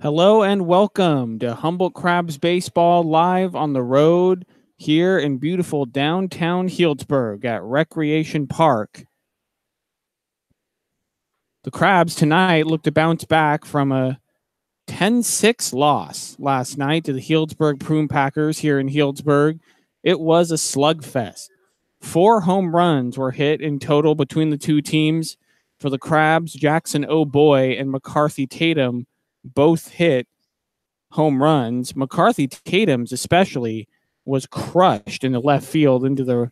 Hello and welcome to Humboldt Crabs Baseball live on the road here in beautiful downtown Healdsburg at Recreation Park. The Crabs tonight look to bounce back from a 10-6 loss last night to the Healdsburg Prune Packers here in Healdsburg. It was a slugfest. 4 home runs were hit in total between the two teams. For the Crabs, Jackson O'Boy and McCarthy Tatum both hit home runs. McCarthy Tatum's especially was crushed in the left field into the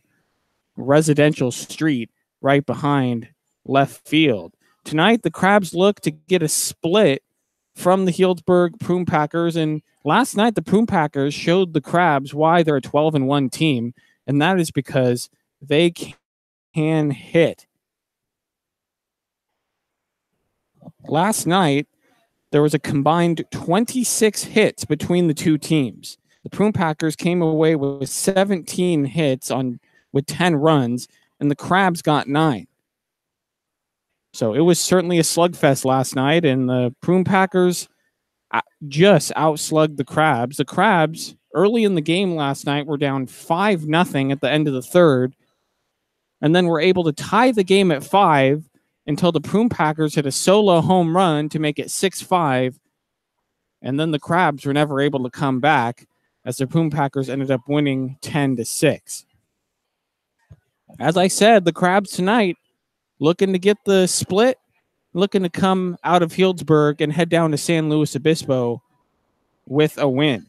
residential street right behind left field. Tonight, the Crabs look to get a split from the Healdsburg Prune Packers, and last night the Prune Packers showed the Crabs why they're a 12-1 team, and that is because they can hit. Last night, there was a combined 26 hits between the two teams. The Prune Packers came away with 17 hits with 10 runs, and the Crabs got 9. So it was certainly a slugfest last night, and the Prune Packers just outslugged the Crabs. The Crabs, early in the game last night, were down 5-0 at the end of the third, and then were able to tie the game at 5 until the Prune Packers hit a solo home run to make it 6-5, and then the Crabs were never able to come back as the Prune Packers ended up winning 10-6. As I said, the Crabs tonight looking to get the split, looking to come out of Healdsburg and head down to San Luis Obispo with a win.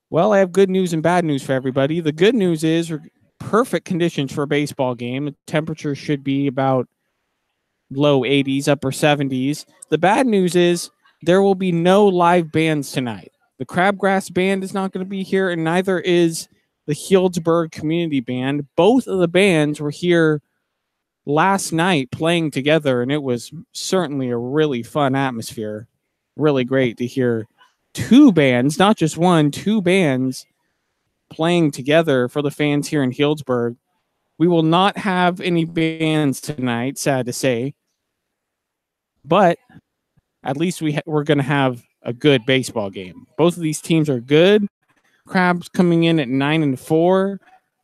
Well, I have good news and bad news for everybody. The good news is perfect conditions for a baseball game. The temperature should be about low 80s, upper 70s. The bad news is there will be no live bands tonight. The Crabgrass Band is not going to be here, and neither is the Healdsburg Community Band. Both of the bands were here last night playing together, and it was certainly a really fun atmosphere. Really great to hear two bands, not just one, two bands playing together for the fans here in Healdsburg. We will not have any bands tonight, sad to say, but at least we're going to have a good baseball game. Both of these teams are good. Crabs coming in at 9-4,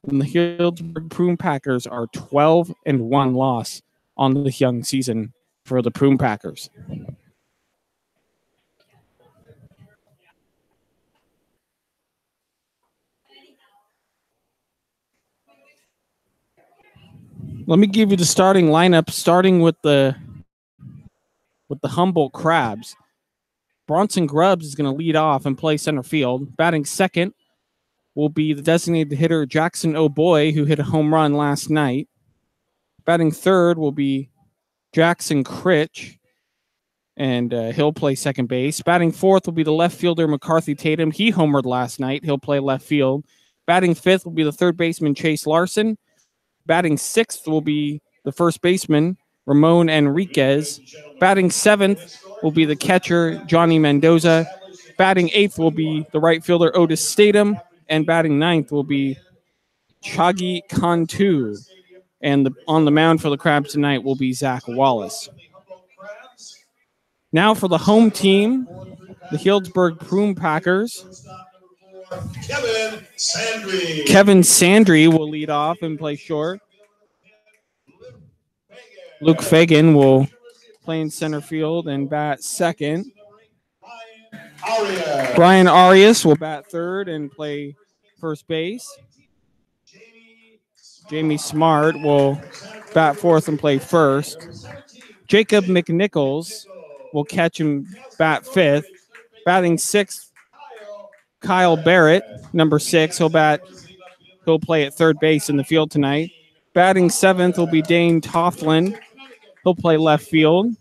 and the Healdsburg Prune Packers are 12-1 loss on the young season for the Prune Packers. Let me give you the starting lineup, starting with the Humboldt Crabs. Bronson Grubbs is going to lead off and play center field. Batting second will be the designated hitter Jackson O'Boy, who hit a home run last night. Batting third will be Jackson Critch, and he'll play second base. Batting fourth will be the left fielder McCarthy Tatum. He homered last night. He'll play left field. Batting fifth will be the third baseman Chase Larson. Batting sixth will be the first baseman Ramon Enriquez. Batting seventh will be the catcher Johnny Mendoza. Batting eighth will be the right fielder Otis Statham. And batting ninth will be Chagi Cantu. And on the mound for the Crabs tonight will be Zach Wallace. Now for the home team, the Healdsburg Prune Packers. Kevin Sandry will lead off and play short. Luke Fagan will play in center field and bat second. Brian Arias will bat third and play first base. Jamie Smart will bat fourth and play first. Jacob McNichols will catch and bat fifth. Batting sixth, Kyle Barrett, number 6. He'll play at third base in the field tonight. Batting seventh will be Dane Toughlin. He'll play left field.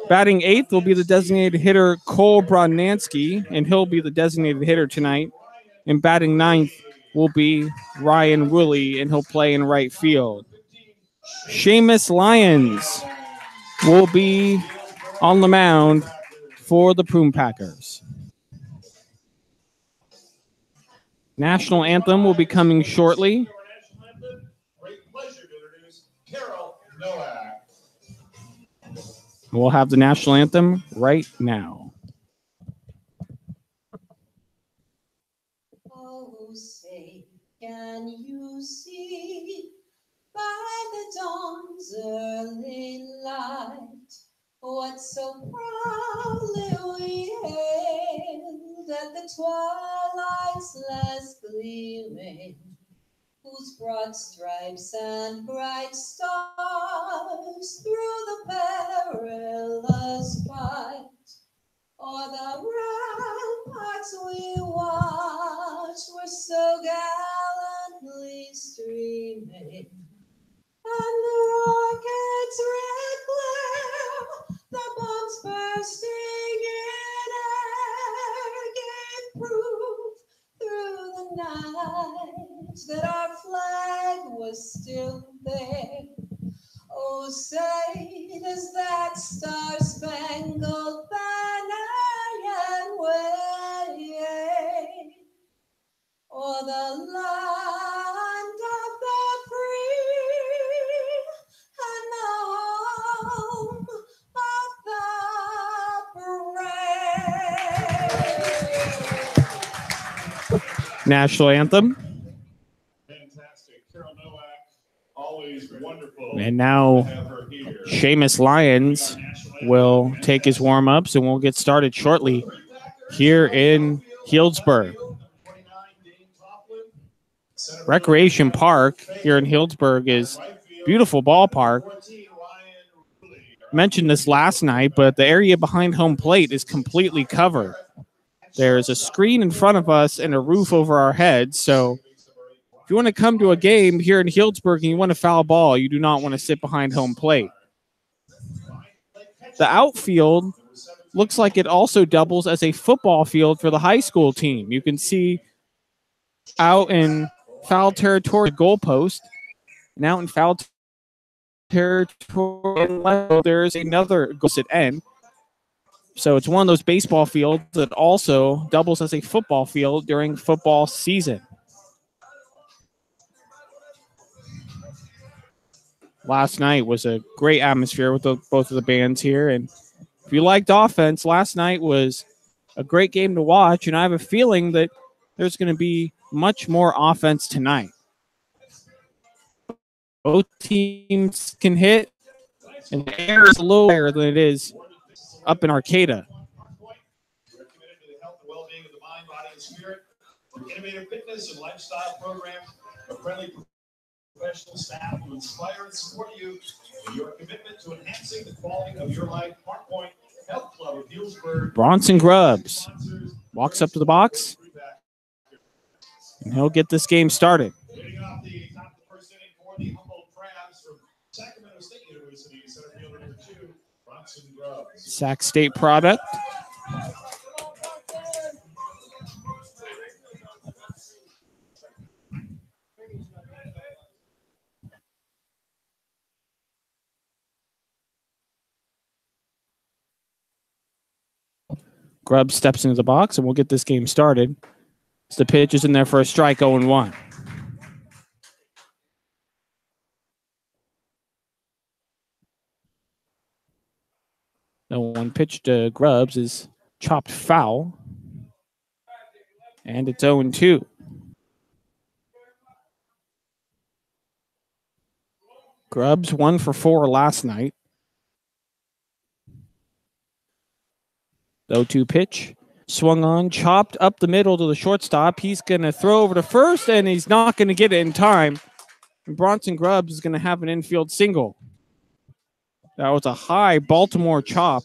Batting eighth will be the designated hitter Cole Brodnansky, and he'll be the designated hitter tonight. And batting ninth will be Ryan Woolley, and he'll play in right field. Seamus Lyons will be on the mound for the Prune Packers. National anthem will be coming shortly. We'll have the national anthem right now. Oh, say, can you see by the dawn's early light what so proudly we hailed at the twilight's last gleaming, whose broad stripes and bright stars through the perilous fight o'er the ramparts we watched were so gallantly streaming, and the rocket's red glare, the bombs bursting in air, gave proof through the night that our flag was still there. Oh, say, does that star-spangled banner yet wave o'er the land of the free and the home of the brave? National anthem. Fantastic. Carol Nowak, always wonderful. And now Seamus Lyons will take his warm-ups, and we'll get started shortly here in Healdsburg. Recreation Park here in Healdsburg is a beautiful ballpark. I mentioned this last night, but the area behind home plate is completely covered. There's a screen in front of us and a roof over our heads, so if you want to come to a game here in Healdsburg and you want to foul ball, you do not want to sit behind home plate. The outfield looks like it also doubles as a football field for the high school team. You can see out in foul territory, the goalpost, and out in foul territory, there's another goal at end. So it's one of those baseball fields that also doubles as a football field during football season. Last night was a great atmosphere with both of the bands here. And if you liked offense, last night was a great game to watch. And I have a feeling that there's going to be much more offense tonight. Both teams can hit, and the air is a little higher than it is up in Arcata. We're committed to the health and well-being of the mind, body, and spirit. Through innovative fitness and lifestyle programs, a friendly professional staff to inspire and support you in your commitment to enhancing the quality of your life. Park Point Health Club of Healdsburg. Bronson Grubbs walks up to the box, and he'll get this game started. Leading off the top of the first inning for the Humboldt Crabs from Sacramento State University, center fielder number 2, Bronson Grubbs. Sac State product. Grubbs steps into the box, and we'll get this game started. The pitch is in there for a strike, 0-1. The one pitch to Grubbs is chopped foul, and it's 0-2. Grubbs 1 for 4 last night. The 0-2 pitch. Swung on, chopped up the middle to the shortstop. He's going to throw over to first, and he's not going to get it in time. And Bronson Grubbs is going to have an infield single. That was a high Baltimore chop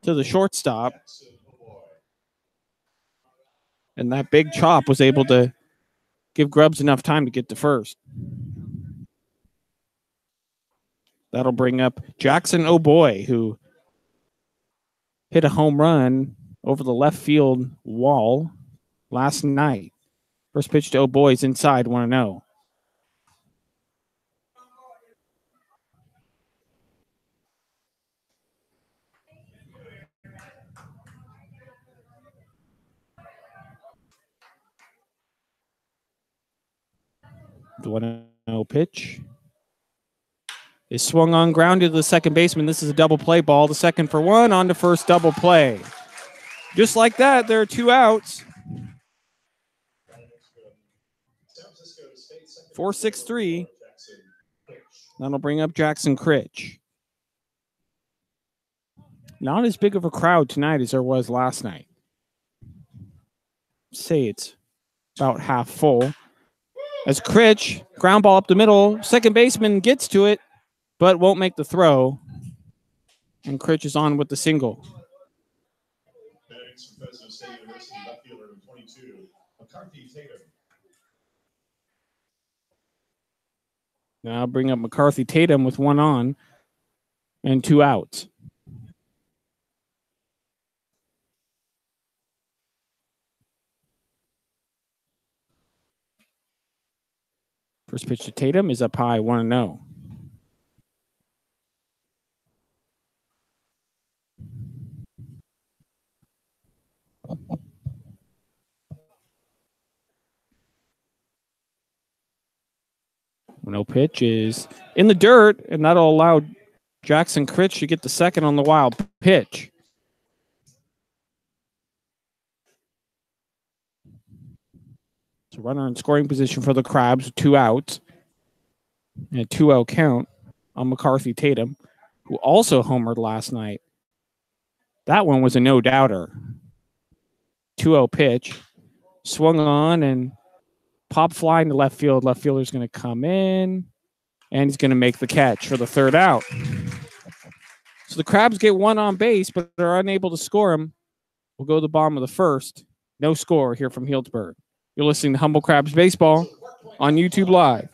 to the shortstop. And that big chop was able to give Grubbs enough time to get to first. That'll bring up Jackson O'Boy, who hit a home run over the left field wall last night. First pitch to O'Boy's inside, 1-0. The 1-0 pitch is swung on, grounded to the second baseman. This is a double play ball. The second for one, on to first, double play. Just like that, there are 2 outs. 4-6-3. That'll bring up Jackson Critch. Not as big of a crowd tonight as there was last night. Say it's about half full. As Critch, ground ball up the middle, second baseman gets to it, but won't make the throw. And Critch is on with the single. Now bring up McCarthy Tatum with 1 on and 2 outs. First pitch to Tatum is up high, 1-0. No pitch is in the dirt, and that'll allow Jackson Critch to get the second on the wild pitch. It's a runner in scoring position for the Crabs with 2 outs. And a 2-0 count on McCarthy Tatum, who also homered last night. That one was a no-doubter. 2-0 pitch. Swung on and pop fly into left field. Left fielder's going to come in, and he's going to make the catch for the 3rd out. So the Crabs get 1 on base, but they're unable to score him. We'll go to the bottom of the 1st. No score here from Healdsburg. You're listening to Humboldt Crabs Baseball on YouTube Live.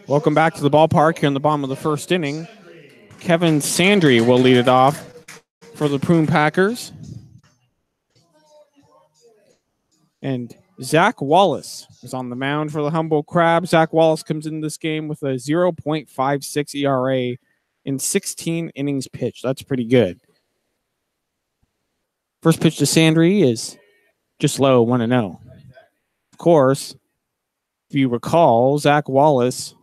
Welcome back to the ballpark here in the bottom of the 1st inning. Kevin Sandry will lead it off for the Prune Packers. And Zach Wallace is on the mound for the Humboldt Crabs. Zach Wallace comes into this game with a 0.56 ERA in 16 innings pitched. That's pretty good. First pitch to Sandry is just low, 1-0. Of course, if you recall, Zach Wallace,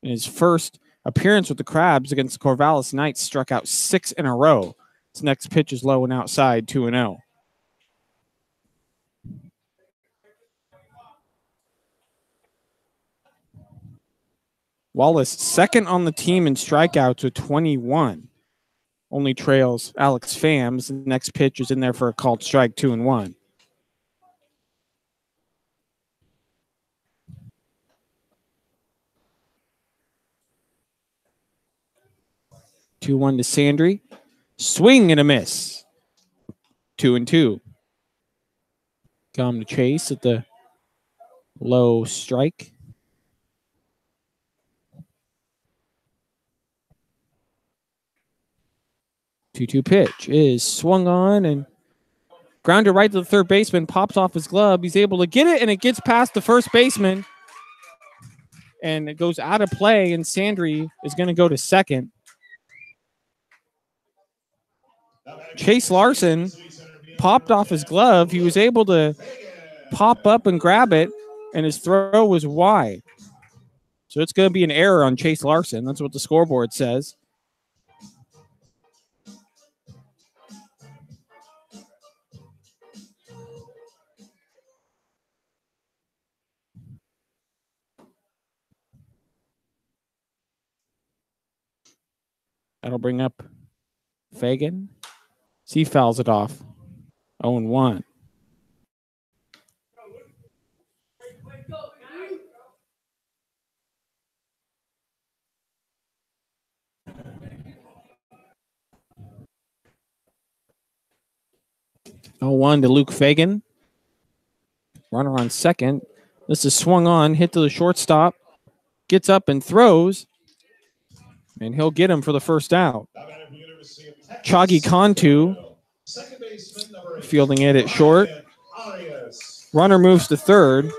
in his first appearance with the Crabs against the Corvallis Knights, struck out 6 in a row. His next pitch is low and outside, 2-0. Wallace, second on the team in strikeouts with 21. Only trails Alex Phams. The next pitch is in there for a called strike, 2-1. Two one to Sandry. Swing and a miss. 2-2. Come to Chase at the low strike. 2-2 pitch is swung on and grounded right to the third baseman, pops off his glove. He's able to get it, and it gets past the first baseman. And it goes out of play, and Sandry is going to go to second. Chase Larson popped off his glove. He was able to pop up and grab it, and his throw was wide. So it's going to be an error on Chase Larson. That's what the scoreboard says. That'll bring up Fagan. He fouls it off. 0-1. One to Luke Fagan. Runner on second. This is swung on, hit to the shortstop. Gets up and throws. And he'll get him for the first out. Chagi Cantu fielding it at short. Runner moves to third.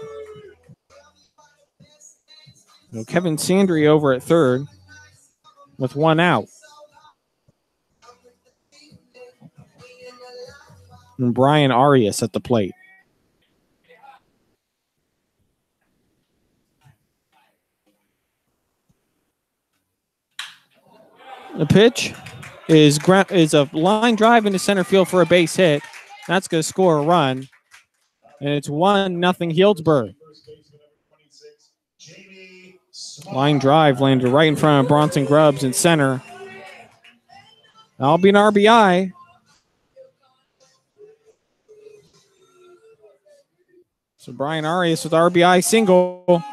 So Kevin Sandry over at third with one out. And Brian Arias at the plate. The pitch is a line drive into center field for a base hit. That's going to score a run. And it's 1-0 Healdsburg. Line drive landed right in front of Bronson Grubbs in center. That'll be an RBI. So Brian Arias with RBI single.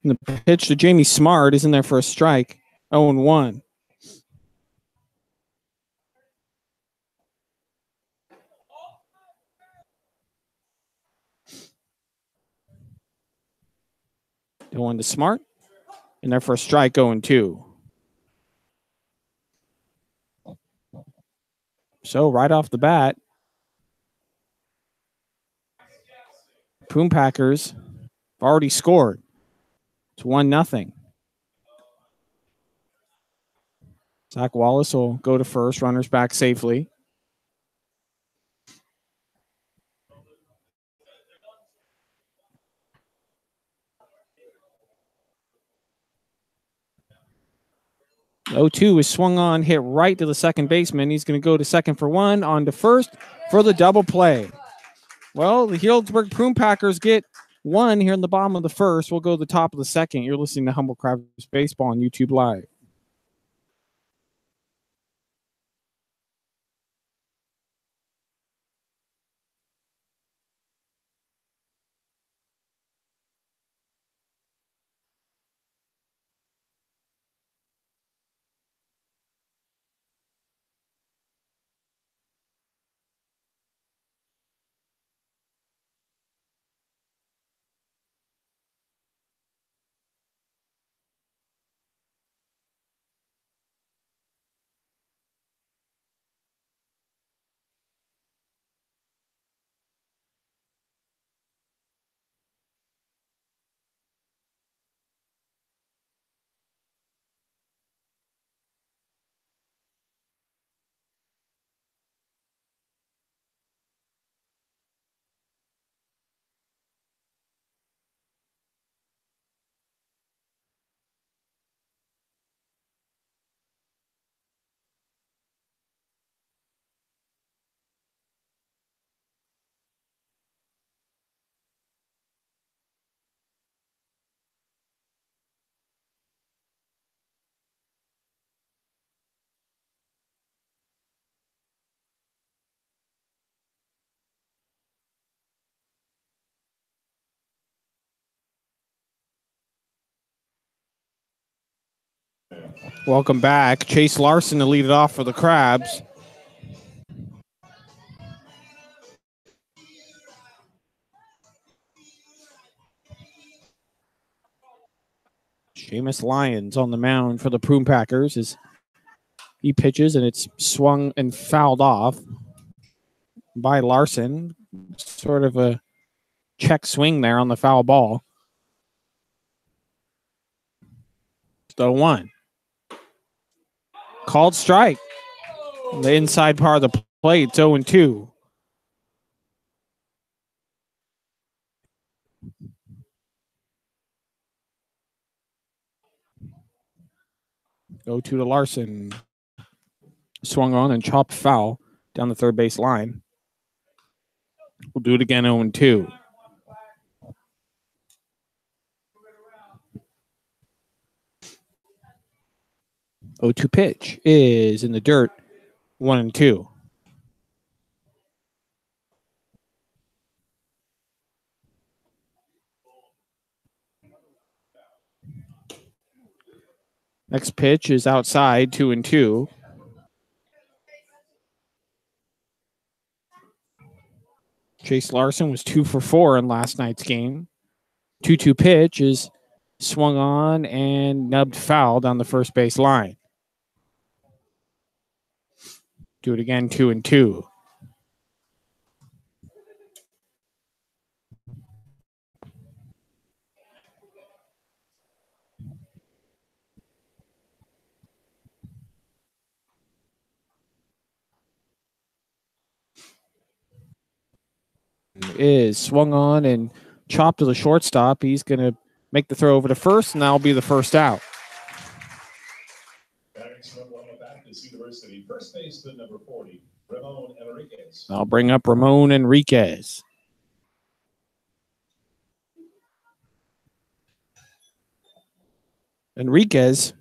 And the pitch to Jamie Smart is in there for a strike. 0-1. Going to Smart. In there for a strike, 0-2. So right off the bat, Prune Packers have already scored. It's 1-0. Zach Wallace will go to first. Runners back safely. is swung on, hit right to the second baseman. He's going to go to second for one, on to first for the double play. Well, the Healdsburg Prune Packers get one here in the bottom of the first. We'll go to the top of the second. You're listening to Humboldt Crabs Baseball on YouTube Live. Welcome back. Chase Larson to lead it off for the Crabs. Seamus Lyons on the mound for the Prune Packers as he pitches, and it's swung and fouled off by Larson. Sort of a check swing there on the foul ball. 0-1. Called strike. The inside part of the plate, 0-2. Go to Larson. Swung on and chopped foul down the third base line. We'll do it again, 0-2. Oh, 2 pitch is in the dirt, 1-2. Next pitch is outside, 2-2. Chase Larson was 2 for 4 in last night's game. 2-2 pitch is swung on and nubbed foul down the first base line. Do it again, 2-2. Is swung on and chopped to the shortstop. He's going to make the throw over to first, and that'll be the first out. University, first baseman number 40, Ramon Enriquez. I'll bring up Ramon Enriquez. Enriquez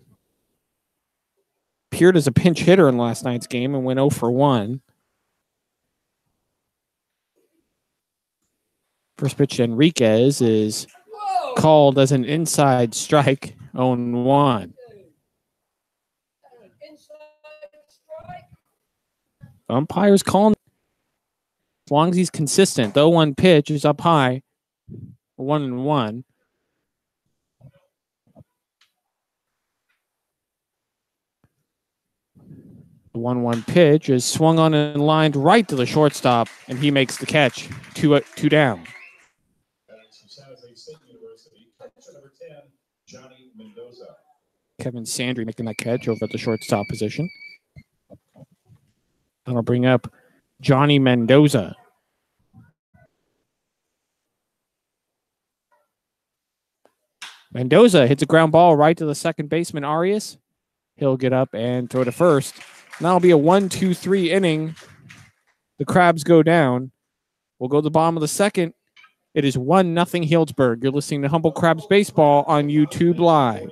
appeared as a pinch hitter in last night's game and went 0 for 1. First pitch to Enriquez is called as an inside strike, 0-1. Umpire's calling. As long as he's consistent. The 0-1 pitch is up high, 1-1. The 1-1 pitch is swung on and lined right to the shortstop, and he makes the catch. Two down. Kevin Sandry making that catch over at the shortstop position. And I'll bring up Johnny Mendoza. Mendoza hits a ground ball right to the second baseman, Arias. He'll get up and throw to first. And that'll be a 1-2-3 inning. The Crabs go down. We'll go to the bottom of the second. It is 1-0 Healdsburg. You're listening to Humboldt Crabs Baseball on YouTube Live.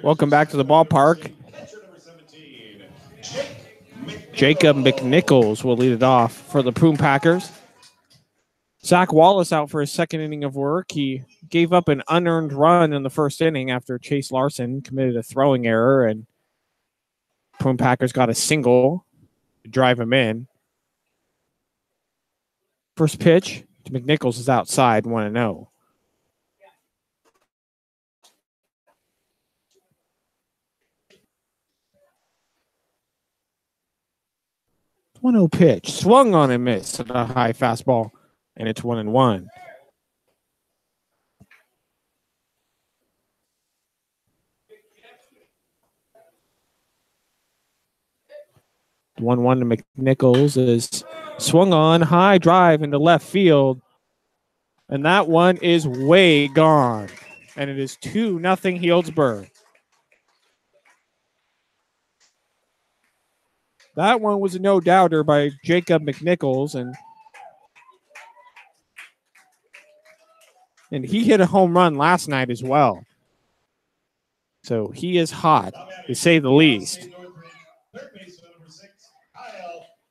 Welcome back to the ballpark. Jacob McNichols will lead it off for the Prune Packers. Zach Wallace out for his second inning of work. He gave up an unearned run in the first inning after Chase Larson committed a throwing error, and Prune Packers got a single to drive him in. First pitch to McNichols is outside, 1-0. One-0 pitch, swung on and missed at a high fastball, and it's 1-1. One to McNichols is swung on, high drive into left field, and that one is way gone, and it is 2-0 Healdsburg. That one was a no-doubter by Jacob McNichols, and he hit a home run last night as well. So he is hot, to say the least.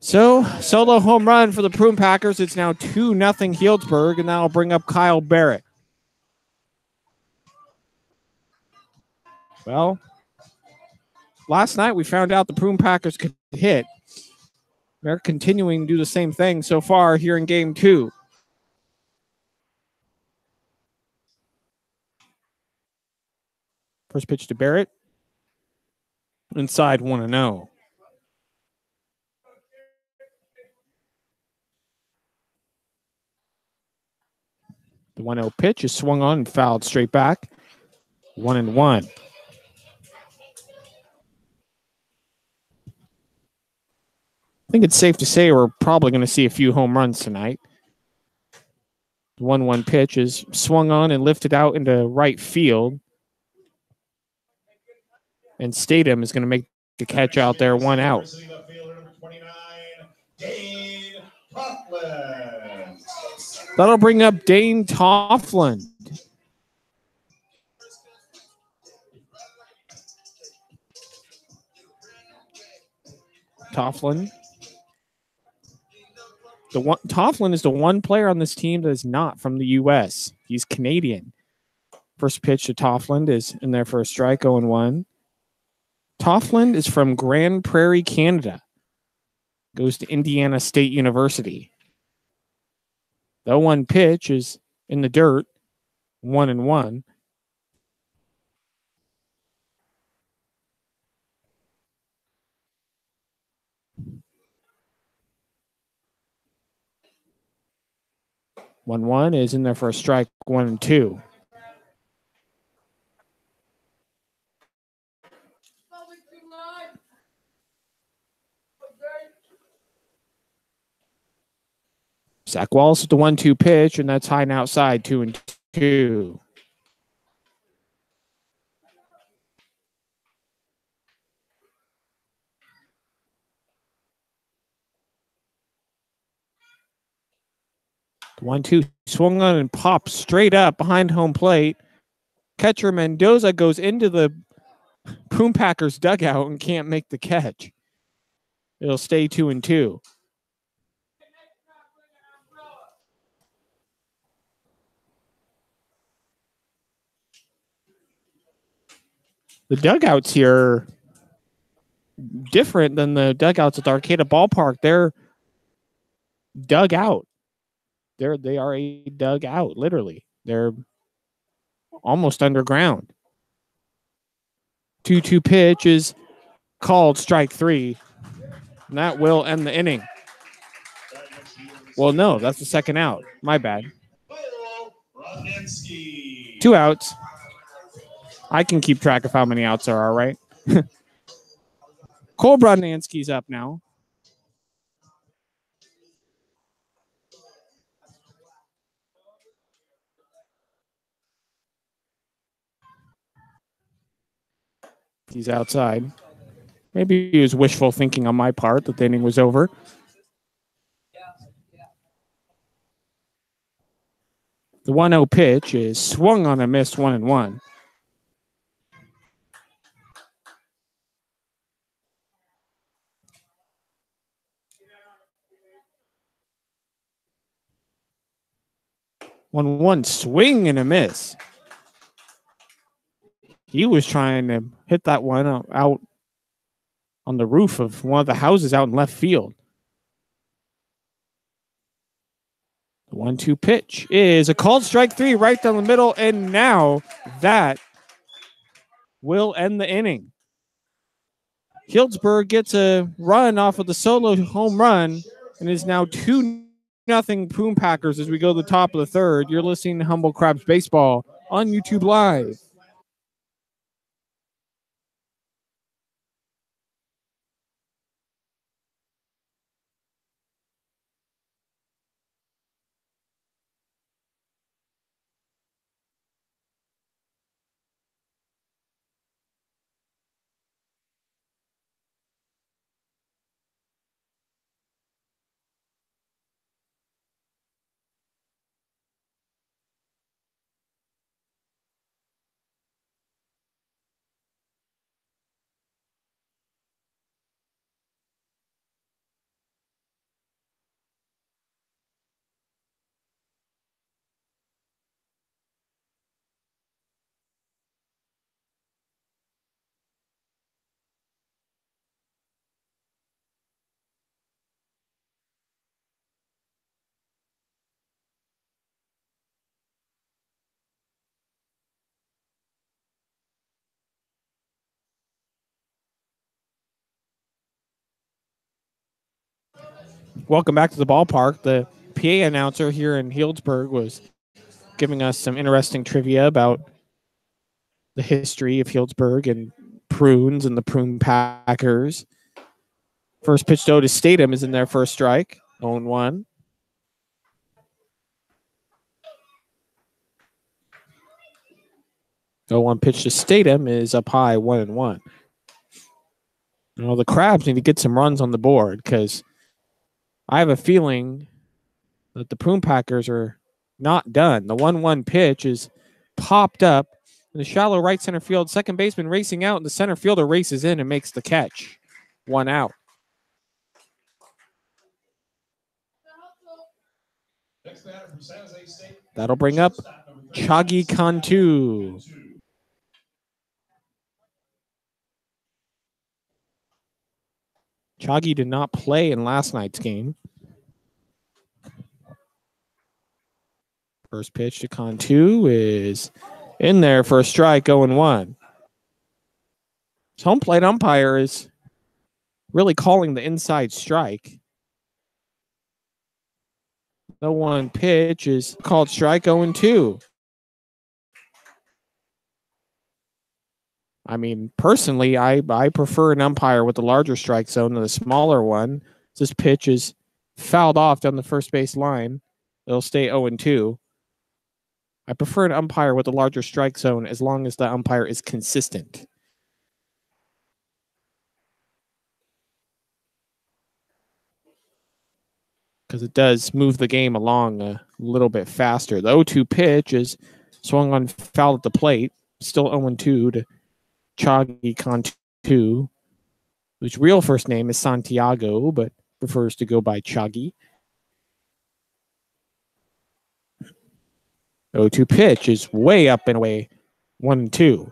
So, solo home run for the Prune Packers. It's now 2-0 Healdsburg, and that'll bring up Kyle Barrett. Well, last night we found out the Prune Packers could hit. They're continuing to do the same thing so far here in Game 2. First pitch to Barrett. Inside 1-0. The 1-0 pitch is swung on and fouled straight back. 1-1. I think it's safe to say we're probably going to see a few home runs tonight. The 1-1 pitch is swung on and lifted out into right field. And Statham is going to make the catch out there, 1 out. That'll bring up Dane Toffland. Toffland is the one player on this team that is not from the U.S. He's Canadian. First pitch to Toffland is in there for a strike, 0-1. Toffland is from Grand Prairie, Canada. Goes to Indiana State University. The 0-1 pitch is in the dirt, 1-1. One is in there for a strike, 1-2. Zach Wallace with the 1-2 pitch, and that's high and outside, 2-2. The 1-2 swung on and popped straight up behind home plate. Catcher Mendoza goes into the Prune Packers dugout and can't make the catch. It'll stay 2-2. The dugouts here are different than the dugouts at the Arcata Ballpark. They're dug out. They are a dugout, literally. They're almost underground. 2-2 pitch is called strike 3. And that will end the inning. Well, no, that's the second out. My bad. 2 outs. I can keep track of how many outs there are, right? Cole Brodnansky's up now. He's outside. Maybe he was wishful thinking on my part that the inning was over. The 1-0 pitch is swung on and missed, 1-1. 1-1 swing and a miss. He was trying to hit that one out on the roof of one of the houses out in left field. The 1-2 pitch is a called strike 3 right down the middle, and now that will end the inning. Healdsburg gets a run off of the solo home run and is now 2-0 Prune Packers as we go to the top of the third. You're listening to Humboldt Crabs Baseball on YouTube Live. Welcome back to the ballpark. The PA announcer here in Healdsburg was giving us some interesting trivia about the history of Healdsburg and prunes and the Prune Packers. First pitch to Otis Statham is in there for a strike. 0-1. The 1 pitch to Statham is up high, 1-1. Well, the Crabs need to get some runs on the board because I have a feeling that the Prune Packers are not done. The 1-1 pitch is popped up in the shallow right center field. Second baseman racing out, and the center fielder races in and makes the catch. 1 out. That'll bring up Chagi Cantu. Chagi did not play in last night's game. First pitch to Cantu is in there for a strike, 0-1. His home plate umpire is really calling the inside strike. The 1 pitch is called strike, 0-2. I mean, personally, I prefer an umpire with the larger strike zone than the smaller one. This pitch is fouled off down the first base line. It'll stay 0-2. I prefer an umpire with a larger strike zone as long as the umpire is consistent. Because it does move the game along a little bit faster. The 0-2 pitch is swung on foul at the plate. Still 0-2 to Chagi Cantu, whose real first name is Santiago, but prefers to go by Chagi. 0-2 pitch is way up and away, 1-2.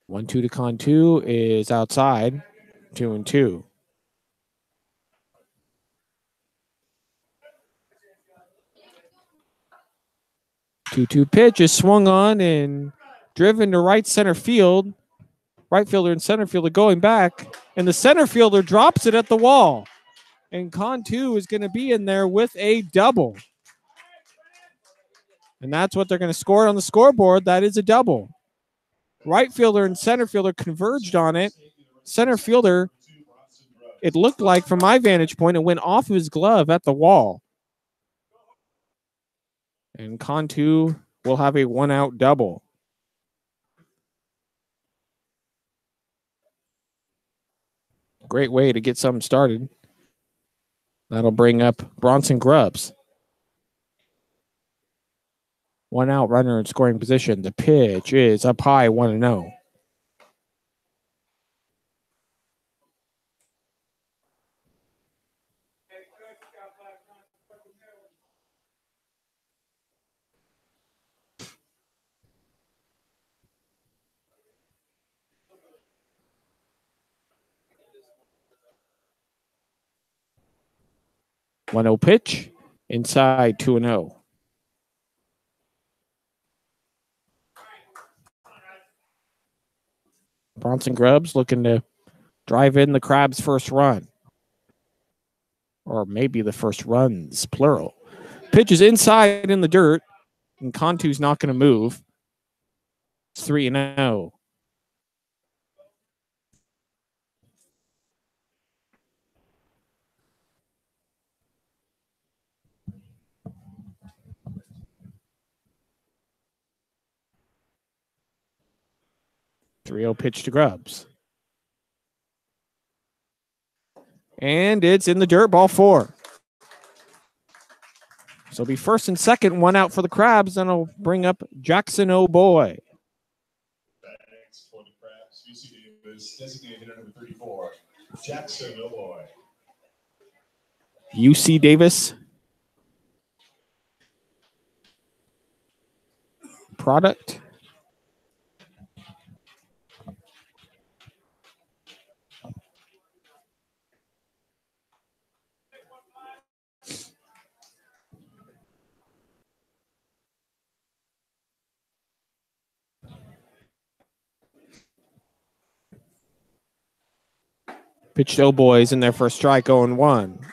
One-two to Cantu is outside, 2-2. 2-2 pitch is swung on and driven to right center field. Right fielder and center fielder going back, and the center fielder drops it at the wall. And Cantu is going to be in there with a double. And that's what they're going to score on the scoreboard. That is a double. Right fielder and center fielder converged on it. Center fielder, it looked like from my vantage point, it went off of his glove at the wall. And Cantu will have a 1-out double. Great way to get something started. That'll bring up Bronson Grubbs. 1 out, runner in scoring position. The pitch is up high, 1-0. 1-0 pitch. Inside 2-0. Bronson Grubbs looking to drive in the Crabs' first run. Or maybe the first runs, plural. Pitch is inside in the dirt, and Contu's not going to move. It's 3-0. Pitch to Grubbs. And it's in the dirt, ball 4. So it'll be first and second, 1 out for the Crabs, and it'll bring up Jackson O'Boy. Thanks for the Crabs. UC Davis, designated hitter number 34, Jackson O'Boy. UC Davis product. Pitched O'Boys in there for a strike, 0-1.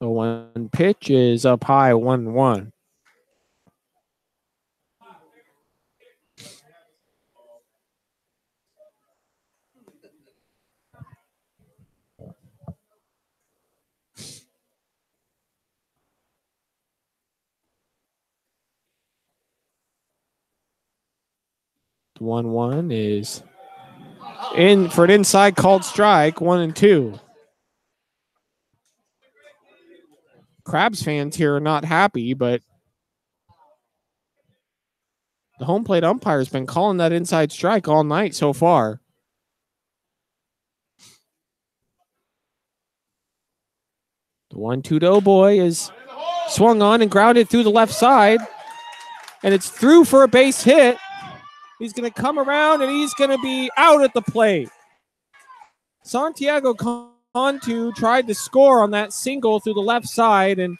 The 1 pitch is up high, 1-1. The 1-1 is in for an inside called strike, 1-2. Crabs fans here are not happy, but the home plate umpire has been calling that inside strike all night so far. The 1-2 to O'Boy is swung on and grounded through the left side, and it's through for a base hit. He's going to come around, and he's going to be out at the plate. Santiago Cantu tried to score on that single through the left side, and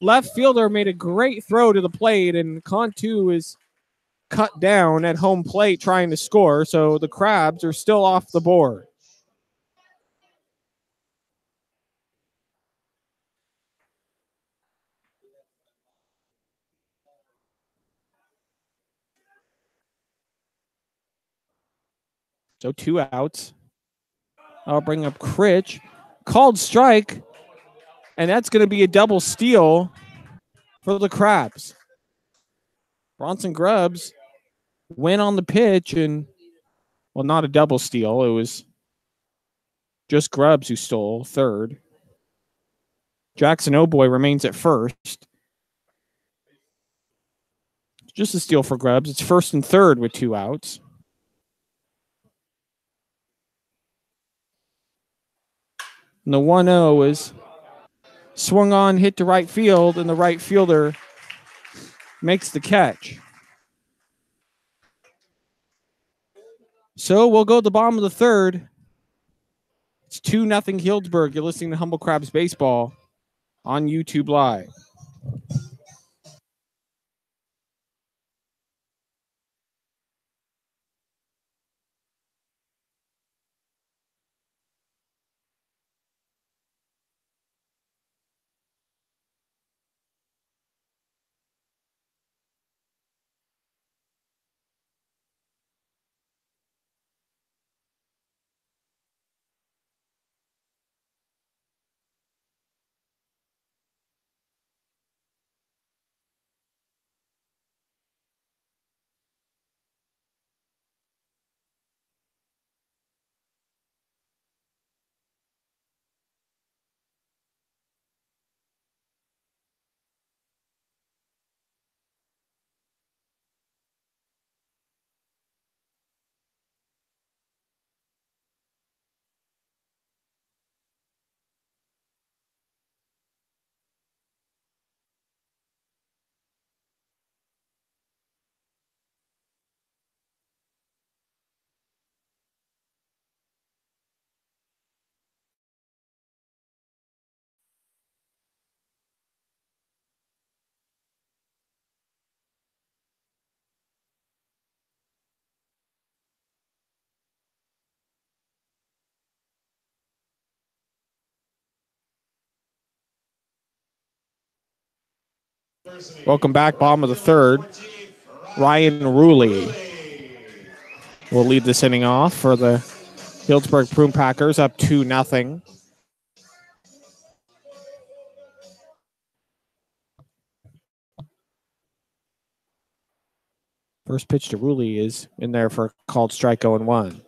left fielder made a great throw to the plate, and Cantu is cut down at home plate trying to score, so the Crabs are still off the board. So 2 outs. I'll bring up Critch. Called strike, and that's going to be a double steal for the Crabs. Bronson Grubbs went on the pitch, and, well, not a double steal. It was just Grubbs who stole third. Jackson O'Boy remains at first. Just a steal for Grubbs. It's first and third with 2 outs. And the 1-0 is swung on, hit to right field, and the right fielder makes the catch. So we'll go to the bottom of the third. It's 2-0 Healdsburg. You're listening to Humboldt Crabs Baseball on YouTube Live. Welcome back, bottom of the third. Ryan Ruley will lead this inning off for the Healdsburg Prune Packers, up 2-0. First pitch to Ruley is in there for a called strike 0-1.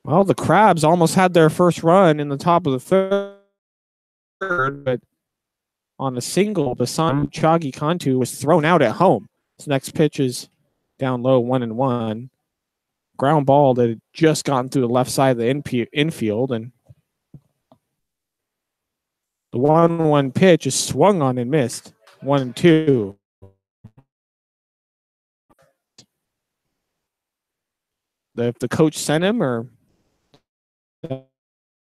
Well, the Crabs almost had their first run in the top of the third, but on a single, Basan Chagi Kantu was thrown out at home. His next pitch is down low, 1-1. Ground ball that had just gotten through the left side of the infield, and the 1-1 pitch is swung on and missed. 1-2. If the coach sent him or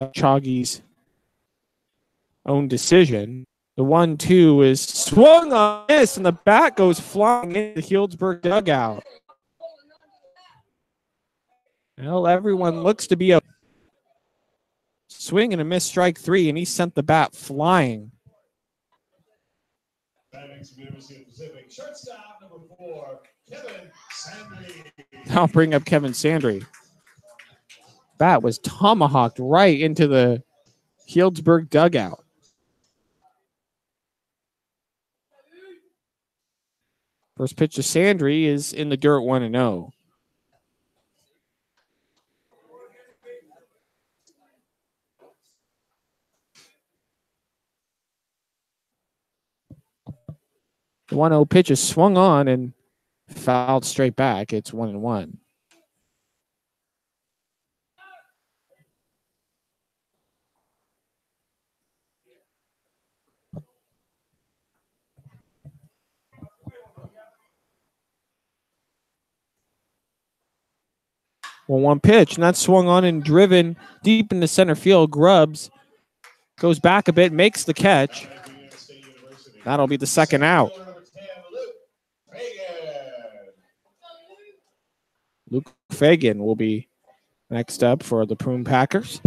Chagi's own decision. The 1-2 is swung on this, and the bat goes flying into the Healdsburg dugout. Well, everyone looks to be a swing and a miss, strike 3, and he sent the bat flying. I'll bring up Kevin Sandry. Bat was tomahawked right into the Healdsburg dugout. First pitch to Sandry is in the dirt, 1-0. The 1-0 pitch is swung on and fouled straight back. It's 1-1. Well, one pitch, and that's swung on and driven deep into center field. Grubbs goes back a bit, makes the catch. That'll be the second out. Luke Fagan will be next up for the Prune Packers.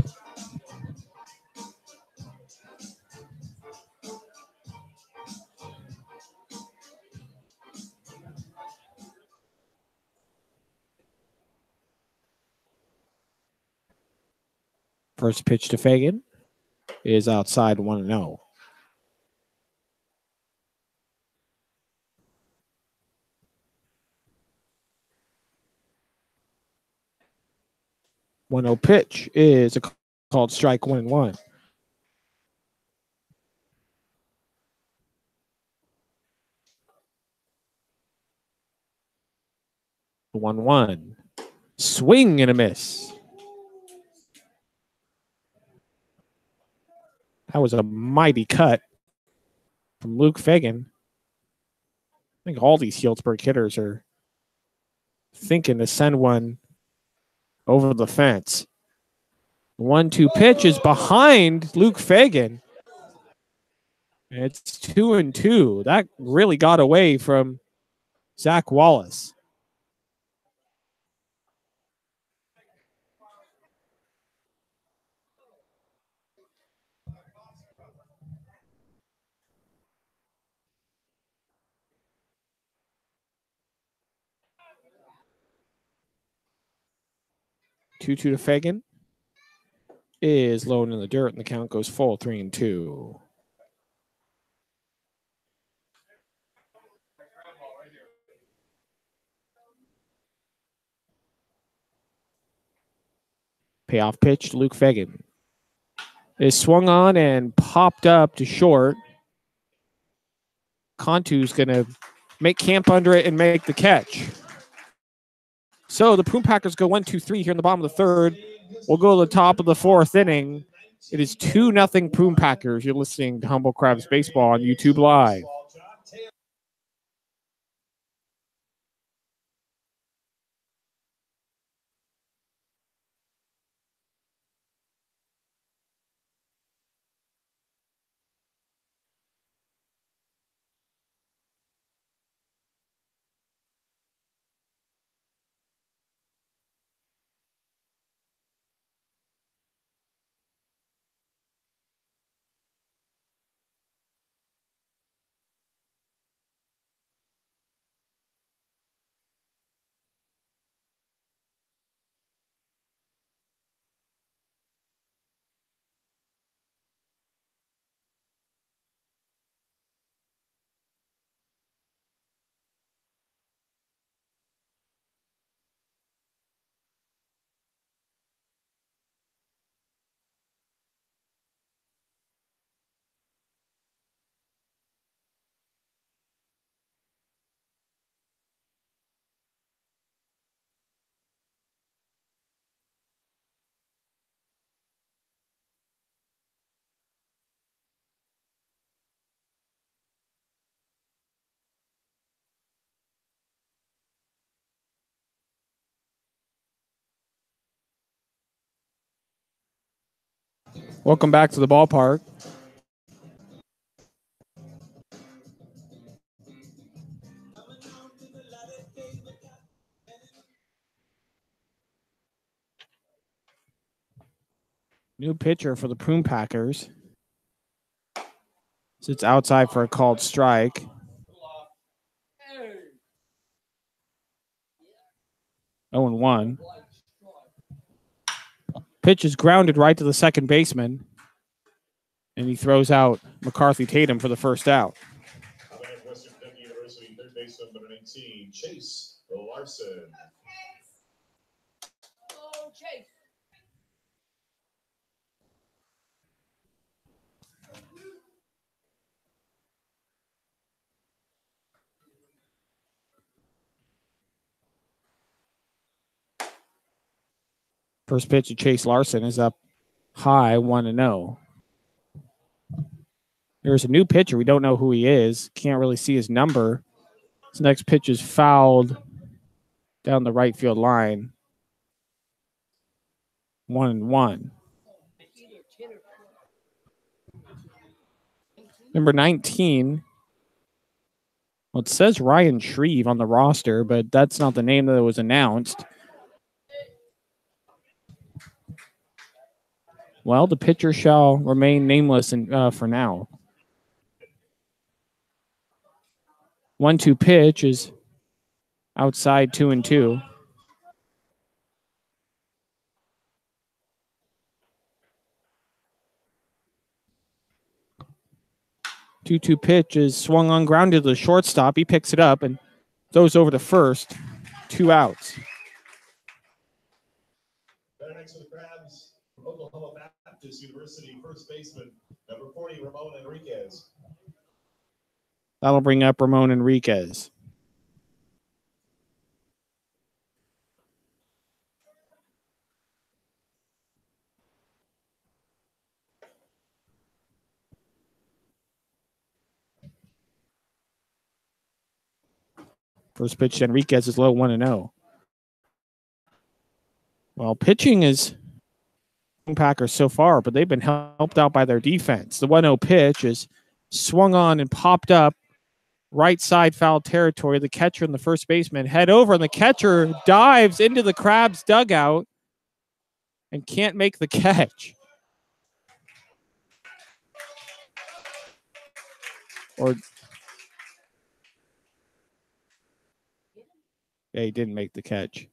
First pitch to Fagan is outside, 1-0. One 0 pitch is a called strike, 1-1. The 1-1. Swing and a miss. That was a mighty cut from Luke Fagan. I think all these Healdsburg hitters are thinking to send one over the fence. 1-2 pitch is behind Luke Fagan. It's 2-2. That really got away from Zach Wallace. Two to Fagan is low in the dirt, and the count goes full, 3-2. Payoff pitch to Luke Fagan is swung on and popped up to short. Kantu's going to make camp under it and make the catch. So the Prune Packers go 1-2-3 here in the bottom of the third. We'll go to the top of the fourth inning. It is 2-0 Prune Packers. You're listening to Humboldt Crabs Baseball on YouTube Live. Welcome back to the ballpark. New pitcher for the Prune Packers. Sits outside for a called strike. Oh and 1. Pitch is grounded right to the second baseman. And he throws out McCarthy Tatum for the first out. Western Kentucky University, third baseman, number 19, Chase Larson. Oh, Chase. First pitch of Chase Larson is up high, 1-0. There's a new pitcher. We don't know who he is. Can't really see his number. His next pitch is fouled down the right field line. 1-1. Number 19. Well, it says Ryan Shreve on the roster, but that's not the name that was announced. Well, the pitcher shall remain nameless for now. 1-2 pitch is outside 2-2. 2-2 pitch is swung on, grounded to the shortstop. He picks it up and throws over to first. 2 outs. Better next to the Crabs, from Oklahoma Baptist University, first baseman, number 40, Ramon Enriquez. That'll bring up Ramon Enriquez. First pitch to Enriquez is low, 1-0. Well, pitching is Packers so far, but they've been helped out by their defense. The 1-0 pitch is swung on and popped up right side foul territory. The catcher and the first baseman head over, and the catcher dives into the Crabs dugout and can't make the catch. Or yeah, he didn't make the catch.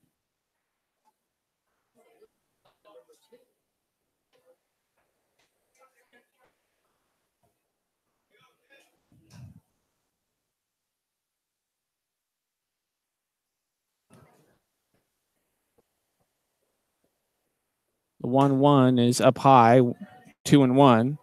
The 1-1 is up high, 2-1.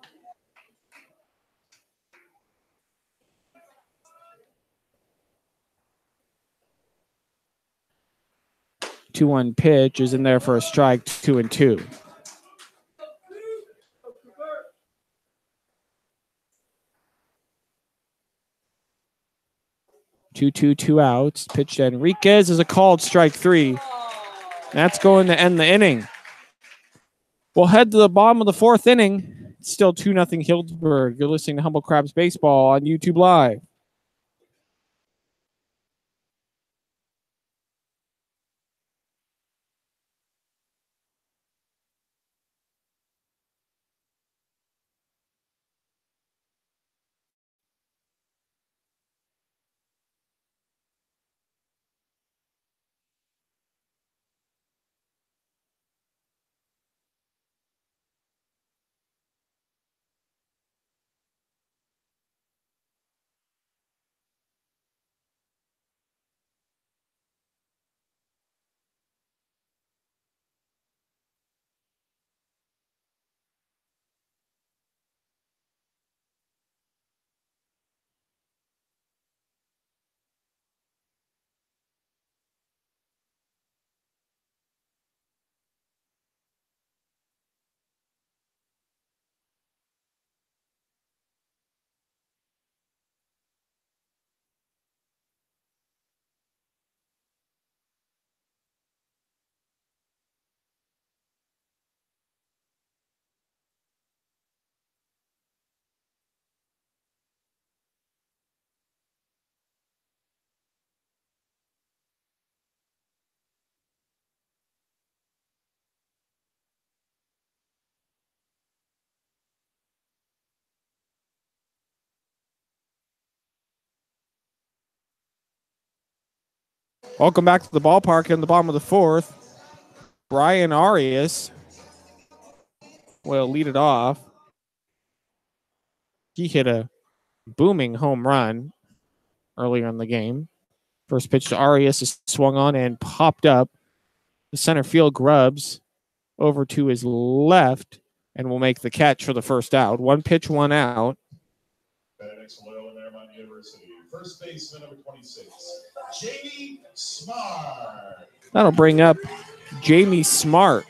The 2-1 pitch is in there for a strike, 2-2. Two outs. Pitch to Enriquez is a called strike 3. That's going to end the inning. We'll head to the bottom of the 4th inning. It's still 2-0 Healdsburg. You're listening to Humboldt Crabs Baseball on YouTube Live. Welcome back to the ballpark in the bottom of the fourth. Brian Arias will lead it off. He hit a booming home run earlier in the game. First pitch to Arias is swung on and popped up. The center field grubs over to his left and will make the catch for the first out. One pitch, one out. First baseman number 26, Jamie Smart. That'll bring up Jamie Smart.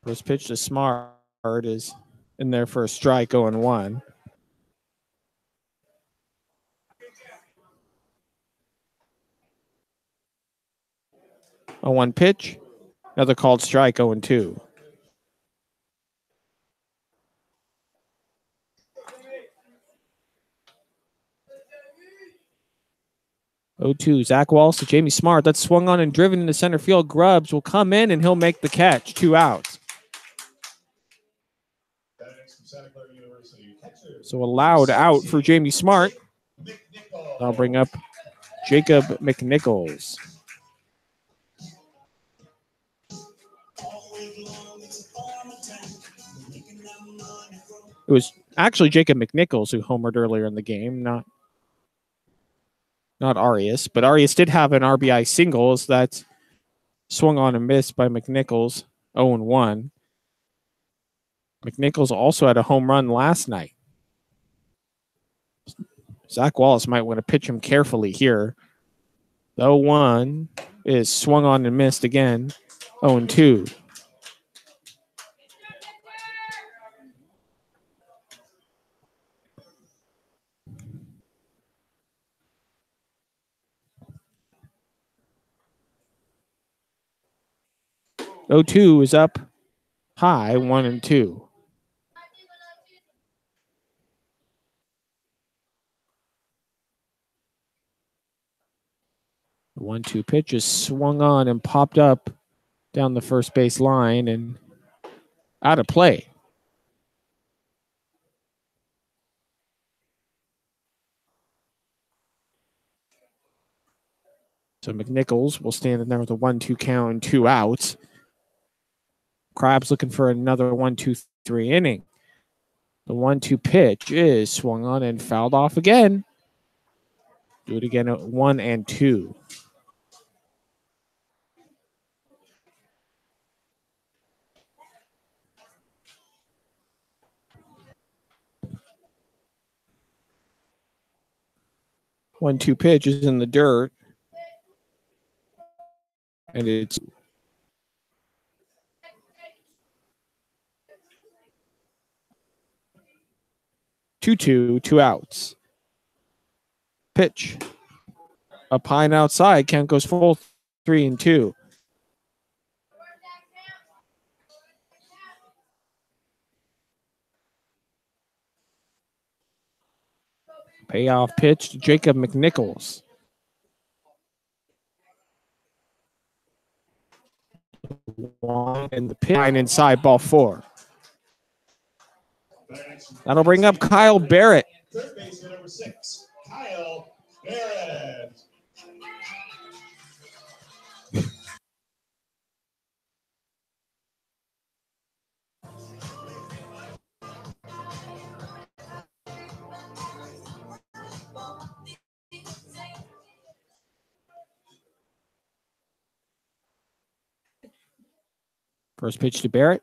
First pitch to Smart is in there for a strike, 0-1. A 1 pitch, another called strike, 0-2. Zach Wallace to Jamie Smart. That's swung on and driven into center field. Grubbs will come in and he'll make the catch. 2 outs. So a loud out for Jamie Smart. I'll bring up Jacob McNichols. It was actually Jacob McNichols who homered earlier in the game, not Arias. But Arias did have an RBI singles that swung on and missed by McNichols, 0-1. McNichols also had a home run last night. Zach Wallace might want to pitch him carefully here. The 0-1 is swung on and missed again, 0-2. O2 is up high, 1-2. The 1-2 pitch is swung on and popped up down the first base line and out of play. So McNichols will stand in there with a 1-2 count and 2 outs. Krabs looking for another 1-2-3 inning. The 1-2 pitch is swung on and fouled off again. Do it again at 1-2. One-two pitch is in the dirt. And it's 2-2, 2 outs. Pitch. Up high and outside. Count goes full, 3-2. Payoff pitch to Jacob McNichols. And the pitch line inside, ball 4. That'll bring up Kyle Barrett. Third baseman number 6, Kyle Barrett. First pitch to Barrett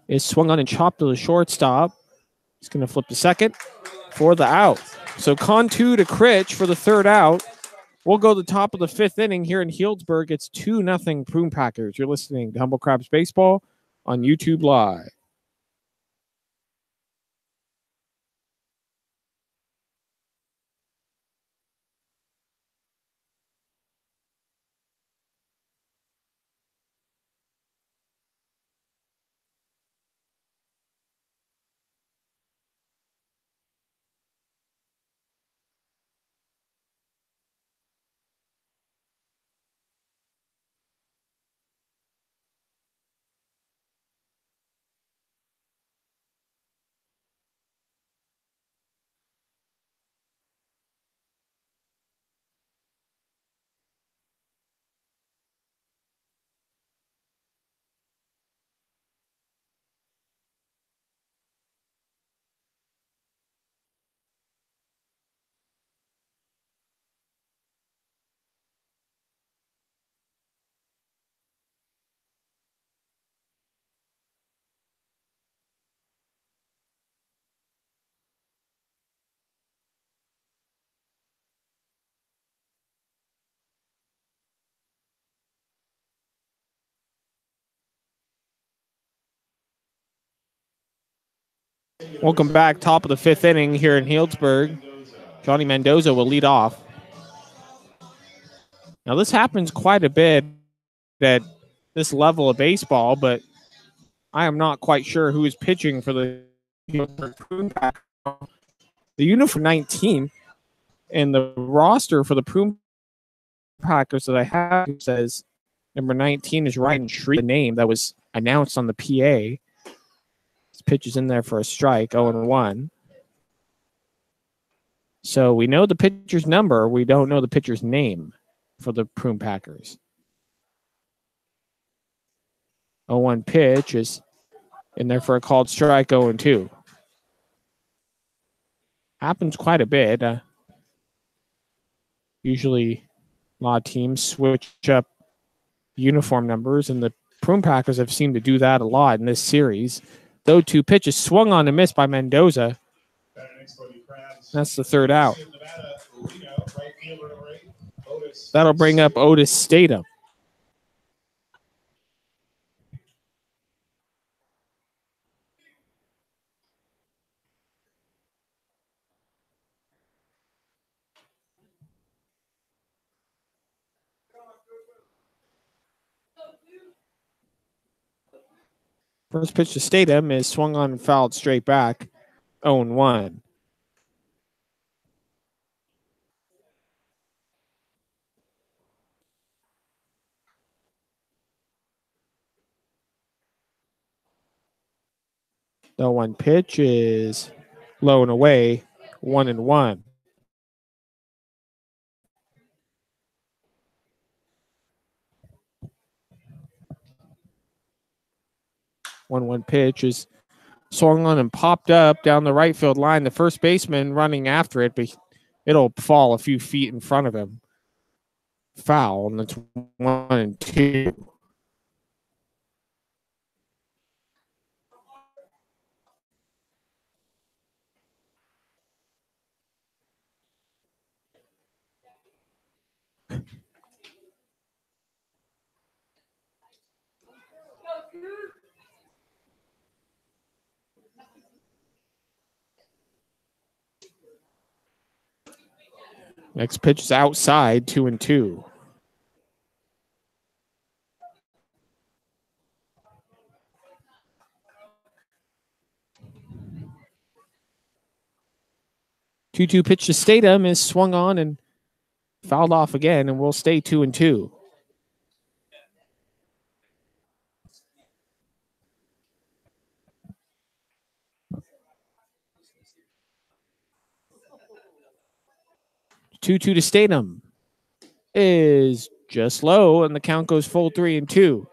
is swung on and chopped to the shortstop. He's going to flip to second for the out. So Contu to Critch for the third out. We'll go to the top of the 5th inning here in Healdsburg. It's 2-0 Prune Packers. You're listening to Humboldt Crabs Baseball on YouTube Live. Welcome back. Top of the fifth inning here in Healdsburg. Johnny Mendoza will lead off. Now, this happens quite a bit at this level of baseball, but I am not quite sure who is pitching for the Prune Packers. The uniform 19 and the roster for the Prune Packers that I have says number 19 is Ryan Shree, the name that was announced on the PA. This pitch is in there for a strike, 0-1. So we know the pitcher's number. We don't know the pitcher's name for the Prune Packers. 0-1 pitch is in there for a called strike, 0-2. Happens quite a bit. Usually a lot of teams switch up uniform numbers, and the Prune Packers have seemed to do that a lot in this series. Those 2 pitches swung on and missed by Mendoza. That's the third out. That'll bring up Otis Statham. First pitch to Statham is swung on and fouled straight back, 0-1. The 1 pitch is low and away, 1-1. 1-1 pitch is swung on and popped up down the right field line. The first baseman running after it, but it'll fall a few feet in front of him. Foul, and that's 1-2. Next pitch is outside, 2-2. Two pitch to Statham is swung on and fouled off again, and we'll stay 2-2. Two to Statham is just low, and the count goes full 3-2.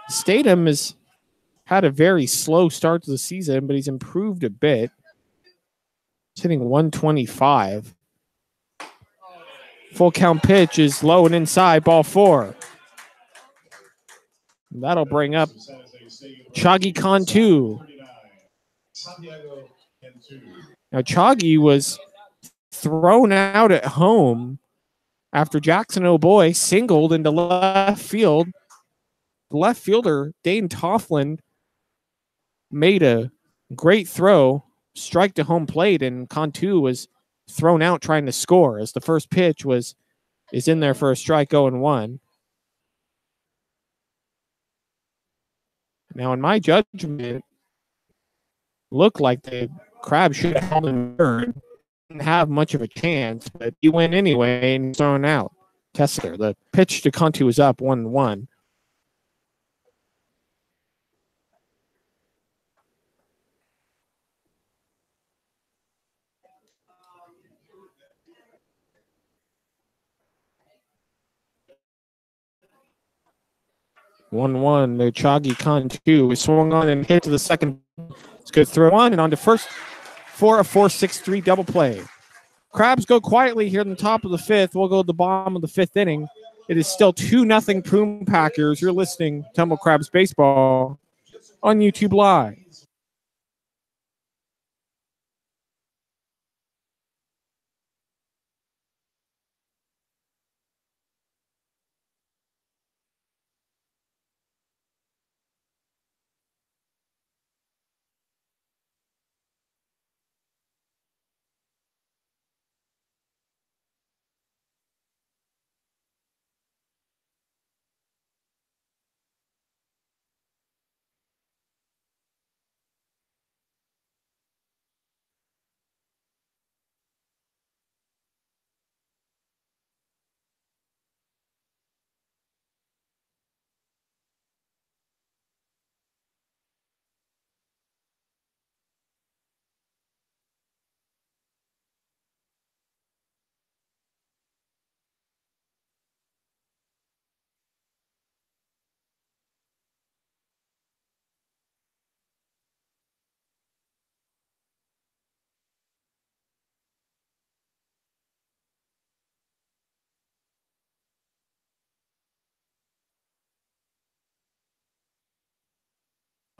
Statham has had a very slow start to the season, but he's improved a bit. He's hitting 125. Full count pitch is low and inside, ball 4. That'll bring up Chagi Cantu. Now, Chagi was thrown out at home after Jackson O'Boy singled into left field. The left fielder, Dane Tofflin, made a great throw, strike to home plate, and Cantu was thrown out trying to score as the first pitch is in there for a strike, 0-1. Now, in my judgment, looked like the Crabs should have held him third. Didn't have much of a chance, but he went anyway and thrown out. Kessler, the pitch to Cantu was up 1-1. The Chagi Cantu is swung on and hit to the second. It's good throw on and on to first for a 4-6-3 double play. Crabs go quietly here in the top of the fifth. We'll go to the bottom of the fifth inning. It is still 2-0 Prune Packers. You're listening to Humboldt Crabs Baseball on YouTube Live.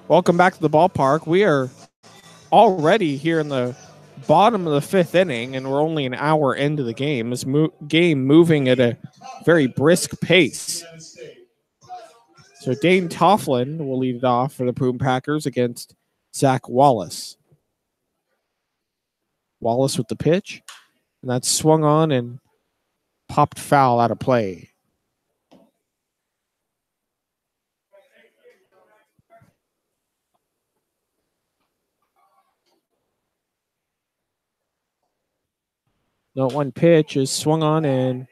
Welcome back to the ballpark. We are already here in the bottom of the 5th inning, and we're only an hour into the game. This game moving at a very brisk pace. So Dane Toughlin will lead it off for the Prune Packers against Zach Wallace. Wallace with the pitch, and that's swung on and popped foul out of play. The 1 pitch is swung on and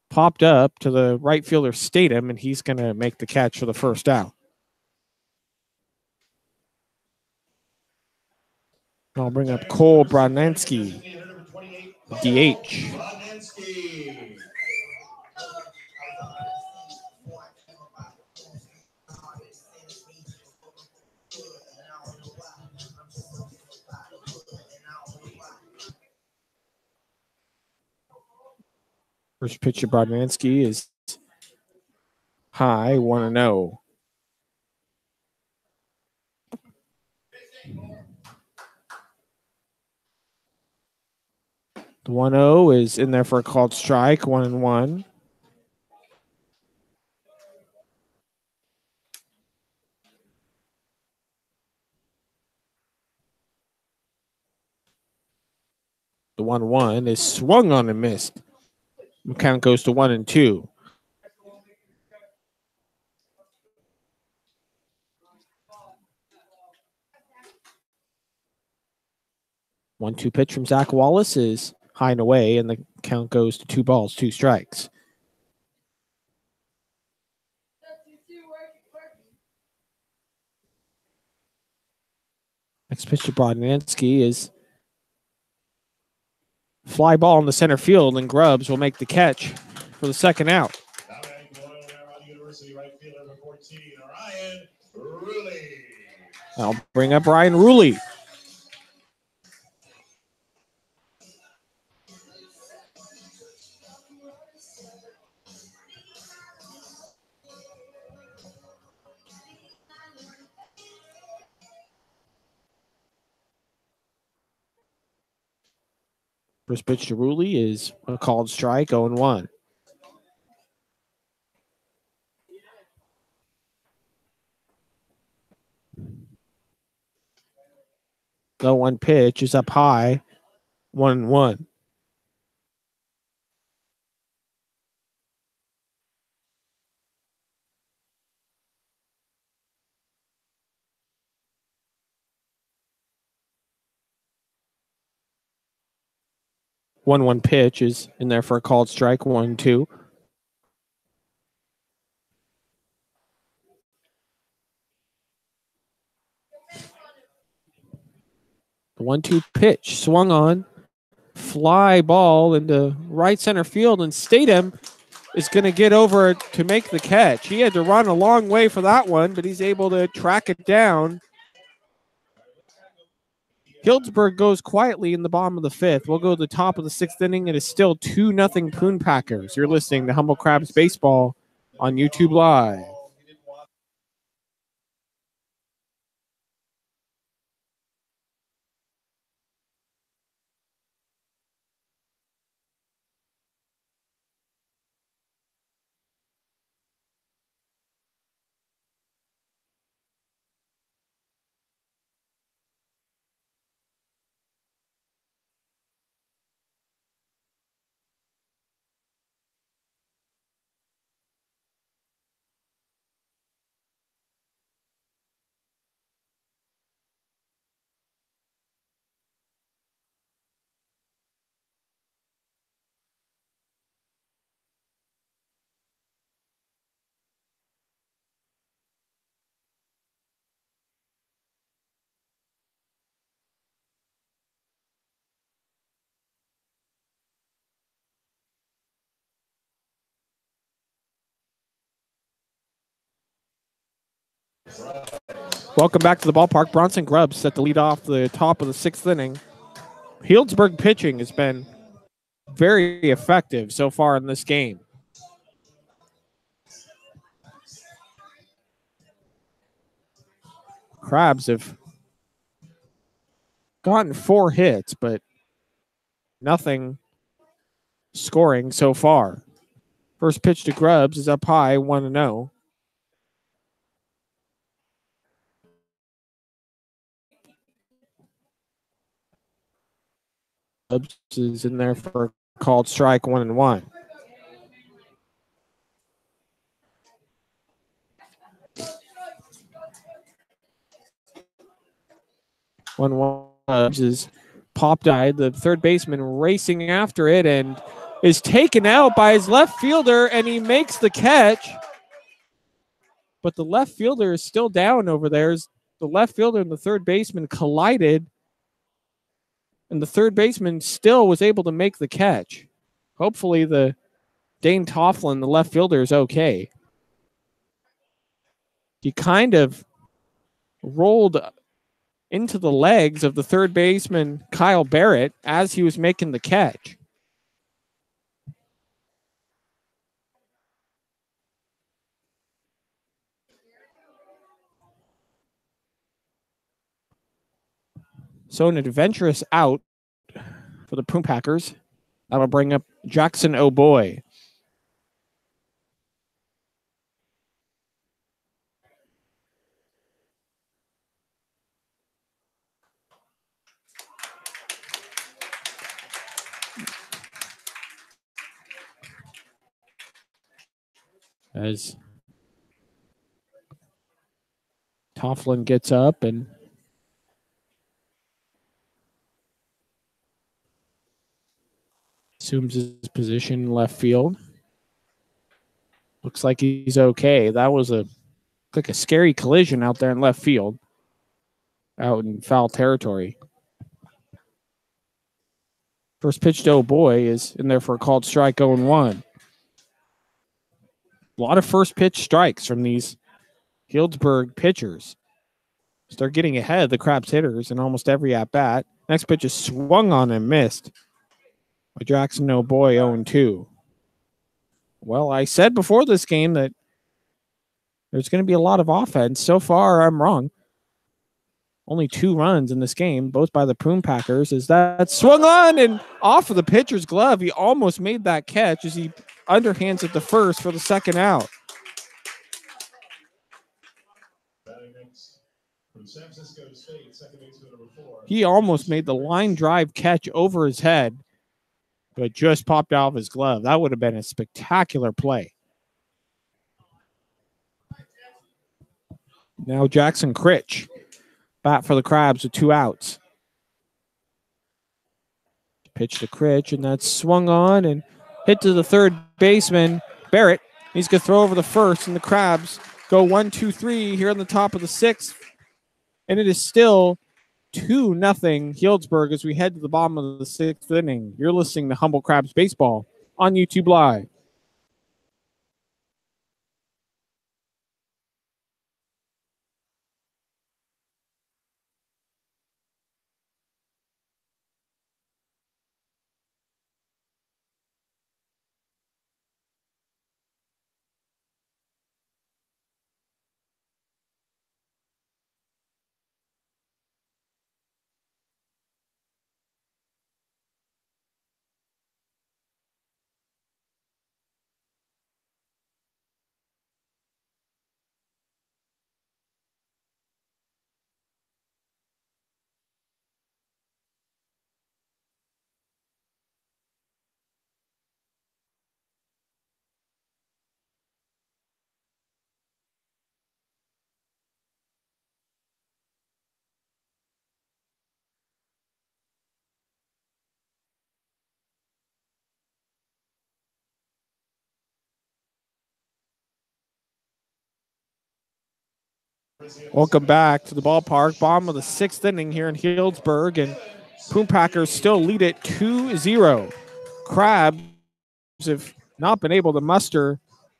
popped up to the right fielder Statham, and he's going to make the catch for the first out. I'll bring up Cole Brodnansky, DH. First pitch to Brodnansky is high, 1-0. The 1-0 is in there for a called strike, 1-1. The 1-1 is swung on and missed. Count goes to 1-2. One-two pitch from Zach Wallace is high and away, and the count goes to 2 balls, 2 strikes. Next pitch to Brodnansky is fly ball in the center field, and Grubbs will make the catch for the second out. I'll bring up Ryan Ruley. First pitch to Ruley is a called strike, 0-1. The 1 pitch is up high, 1-1. One pitch is in there for a called strike, 1-2. The 1-2 pitch swung on, fly ball into right center field, and Statham is going to get over to make the catch. He had to run a long way for that one, but he's able to track it down. Healdsburg goes quietly in the bottom of the 5th. We'll go to the top of the 6th inning. It is still 2-0 Prune Packers. You're listening to Humboldt Crabs Baseball on YouTube Live. Welcome back to the ballpark. Bronson Grubbs set to lead off the top of the 6th inning. Healdsburg pitching has been very effective so far in this game. Crabs have gotten 4 hits, but nothing scoring so far. First pitch to Grubbs is up high, 1-0. Grubbs is in there for a called strike, 1-1. Grubbs is popped out. The third baseman racing after it and is taken out by his left fielder, and he makes the catch. But the left fielder is still down over there. The left fielder and the third baseman collided, and the third baseman still was able to make the catch. Hopefully the Dane Tofflin, the left fielder, is okay. He kind of rolled into the legs of the third baseman, Kyle Barrett, as he was making the catch. So an adventurous out for the Prune Packers. That'll bring up Jackson O'Boy. As Tofflin gets up and assumes his position in left field. Looks like he's okay. That was like a scary collision out there in left field, out in foul territory. First pitch to O'Boy is in there for a called strike, 0-1. A lot of first pitch strikes from these Healdsburg pitchers. Start getting ahead of the Crabs hitters in almost every at-bat. Next pitch is swung on and missed by Jackson O'Boy, 0-2. Well, I said before this game that there's going to be a lot of offense. So far, I'm wrong. Only 2 runs in this game, both by the Prune Packers. Is that swung on and off of the pitcher's glove? He almost made that catch as he underhands it to first for the second out. He almost made the line drive catch over his head, but just popped out of his glove. That would have been a spectacular play. Now Jackson Critch, bat for the Crabs with 2 outs. Pitch to Critch, and that's swung on and hit to the third baseman, Barrett. He's going to throw over the first, and the Crabs go 1-2-3 here on the top of the 6th. And it is still 2-0 Healdsburg as we head to the bottom of the 6th inning. You're listening to Humboldt Crabs Baseball on YouTube Live. Welcome back to the ballpark. Bottom of the 6th inning here in Healdsburg, and Prune Packers still lead it 2-0. Crabs have not been able to muster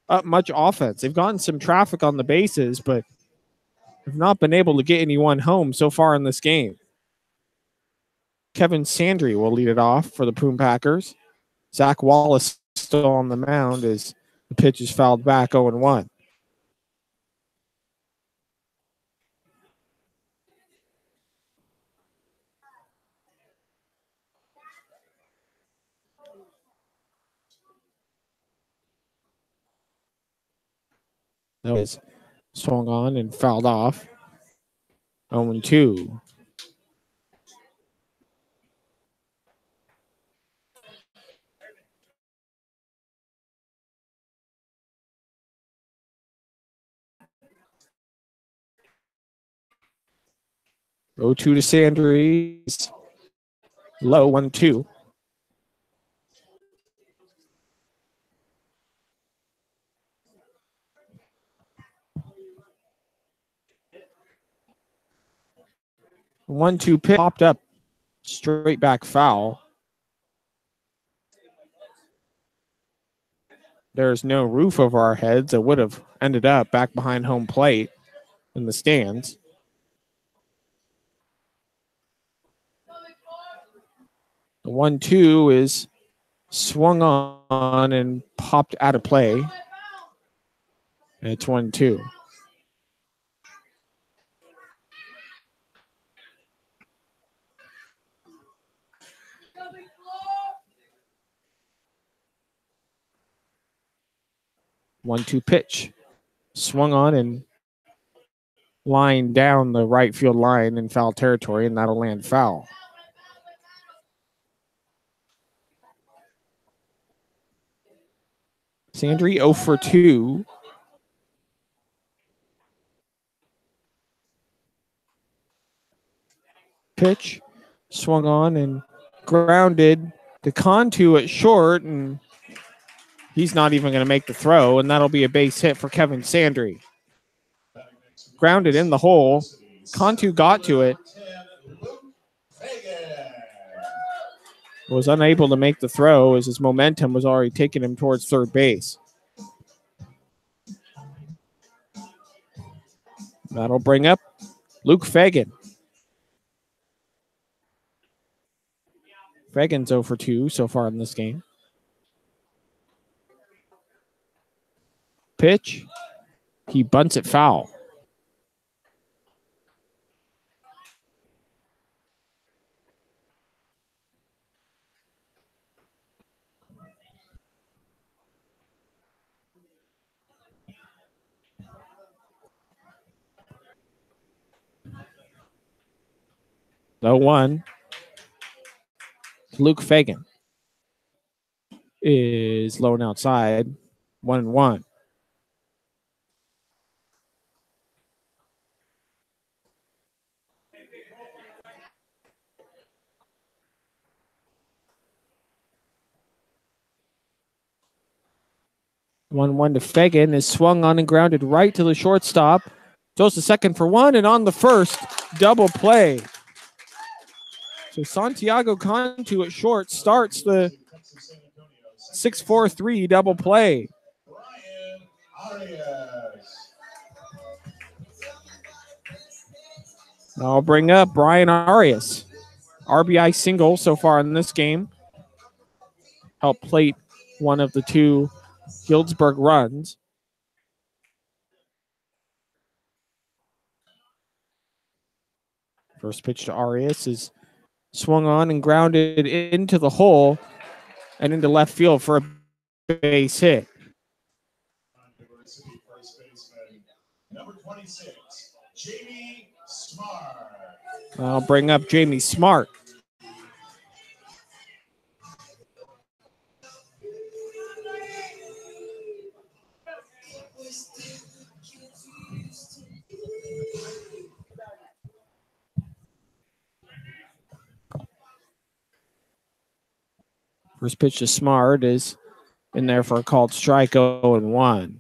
up much offense. They've gotten some traffic on the bases, but have not been able to get anyone home so far in this game. Kevin Sandry will lead it off for the Prune Packers. Zach Wallace still on the mound as the pitch is fouled back, 0-1. That was swung on and fouled off. 0-2. Go to Sandries. Low 1-2. One-two pitch popped up, straight back foul. There's no roof over our heads. It would have ended up back behind home plate in the stands. The 1-2 is swung on and popped out of play. And it's 1-2. One-two pitch. Swung on and lined down the right field line in foul territory, and that'll land foul. Sandry 0 for 2. Pitch swung on and grounded to Cantu at short, and he's not even going to make the throw, and that'll be a base hit for Kevin Sandry. Grounded in the hole. Cantu got to it. Was unable to make the throw as his momentum was already taking him towards third base. That'll bring up Luke Fagan. Fagan's 0 for 2 so far in this game. Pitch. He bunts it foul. The 1. Luke Fagan is low and outside. 1-1. One to Fagan is swung on and grounded right to the shortstop. Goes to second for 1, and on the first, double play. So Santiago Cantu at short starts the 6-4-3 double play. I'll bring up Brian Arias. RBI single so far in this game. Helped plate one of the 2 Healdsburg runs. First pitch to Arias is swung on and grounded into the hole and into left field for a base hit. Number 26, Jamie Smart. I'll bring up Jamie Smart. First pitch to Smart is in there for a called strike, 0-1.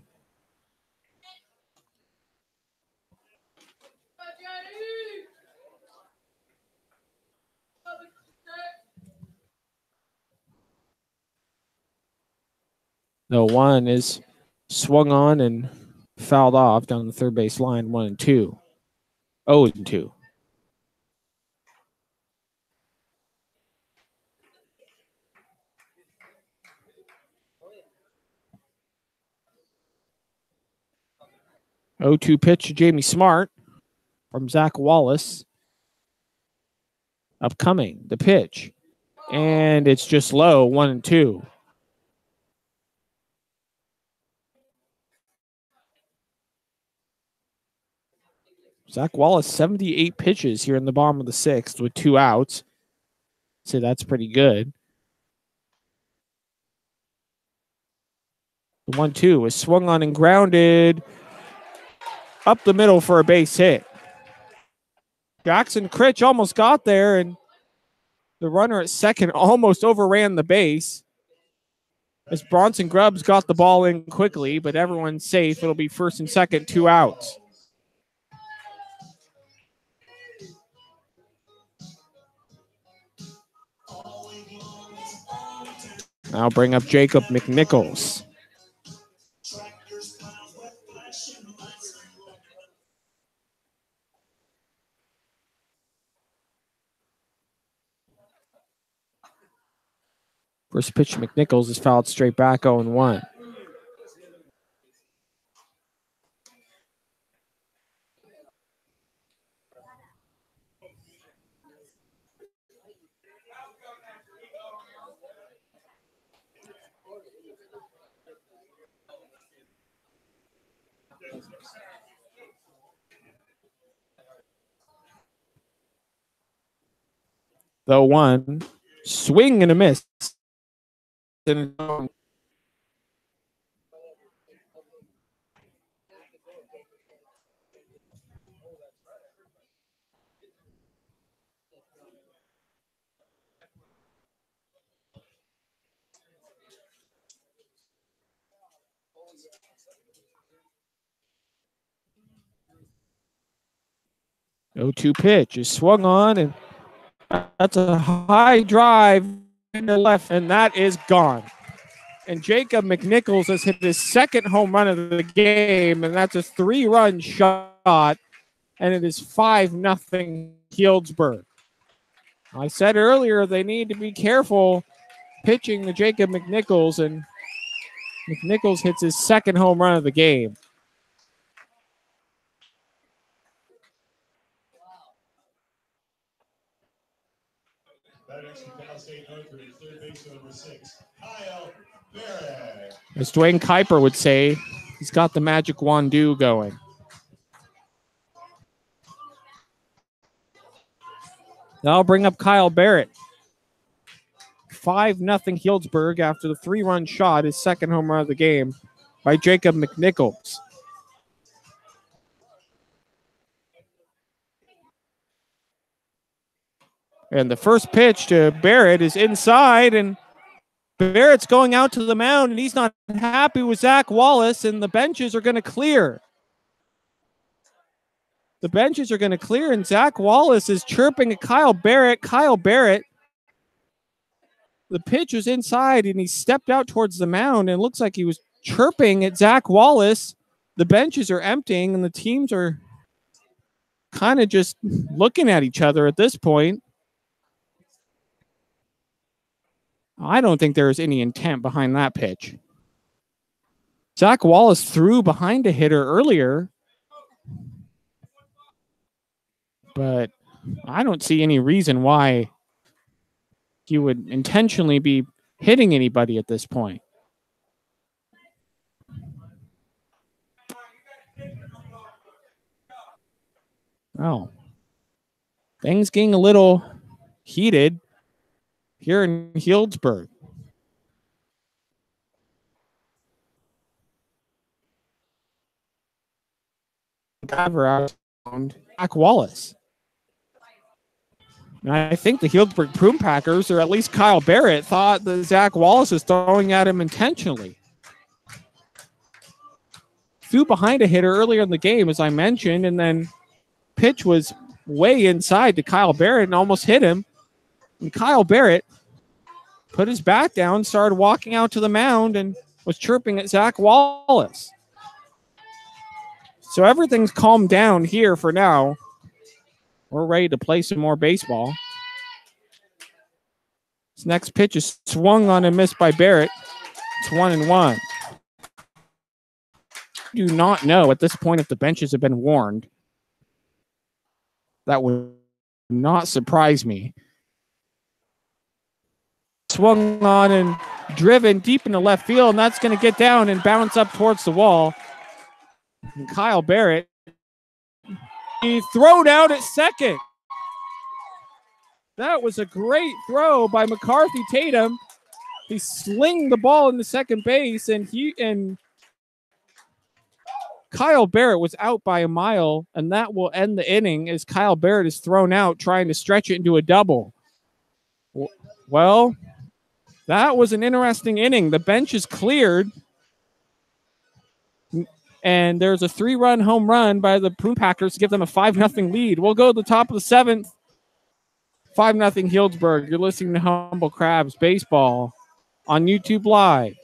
The 1 is swung on and fouled off down the third base line, 1-2. 0-2. Pitch to Jamie Smart from Zach Wallace. Upcoming, the pitch. And it's just low, 1-2. Zach Wallace, 78 pitches here in the bottom of the sixth with 2 outs. So that's pretty good. The 1-2 is swung on and grounded up the middle for a base hit. Jackson Critch almost got there, and the runner at second almost overran the base. As Bronson Grubbs got the ball in quickly, but everyone's safe. It'll be first and second, 2 outs. I'll bring up Jacob McNichols. First pitch to McNichols is fouled straight back, 0-1. The 1, swing and a miss. 0-2 pitch is swung on, and that's a high drive into left, and that is gone. And Jacob McNichols has hit his second home run of the game, and that's a 3-run shot, and it is 5-0 Healdsburg. I said earlier they need to be careful pitching to Jacob McNichols, and McNichols hits his second home run of the game. As Dwayne Kuiper would say, he's got the magic wand going. Now I'll bring up Kyle Barrett. 5-0 Healdsburg after the 3-run shot, his second home run of the game by Jacob McNichols. And the first pitch to Barrett is inside, and Barrett's going out to the mound, and he's not happy with Zach Wallace, and the benches are going to clear. The benches are going to clear, and Zach Wallace is chirping at Kyle Barrett. Kyle Barrett, the pitch was inside, and he stepped out towards the mound, and it looks like he was chirping at Zach Wallace. The benches are emptying, and the teams are kind of just looking at each other at this point. I don't think there is any intent behind that pitch. Zach Wallace threw behind a hitter earlier, but I don't see any reason why he would intentionally be hitting anybody at this point. Oh, things getting a little heated here in Healdsburg. Zach Wallace. And I think the Healdsburg Prune Packers, or at least Kyle Barrett, thought that Zach Wallace was throwing at him intentionally. Threw behind a hitter earlier in the game, as I mentioned, and then pitch was way inside to Kyle Barrett and almost hit him. And Kyle Barrett put his bat down, started walking out to the mound, and was chirping at Zach Wallace. So everything's calmed down here for now. We're ready to play some more baseball. This next pitch is swung on and missed by Barrett. It's 1-1. I do not know at this point if the benches have been warned. That would not surprise me. Swung on and driven deep into left field, and that's going to get down and bounce up towards the wall. And Kyle Barrett thrown out at second. That was a great throw by McCarthy Tatum. He slinged the ball into second base, and Kyle Barrett was out by a mile, and that will end the inning as Kyle Barrett is thrown out trying to stretch it into a double. Well, that was an interesting inning. The bench is cleared, and there's a 3-run home run by the Prune Packers to give them a 5-0 lead. We'll go to the top of the 7th. 5-0 Healdsburg. You're listening to Humboldt Crabs Baseball on YouTube Live.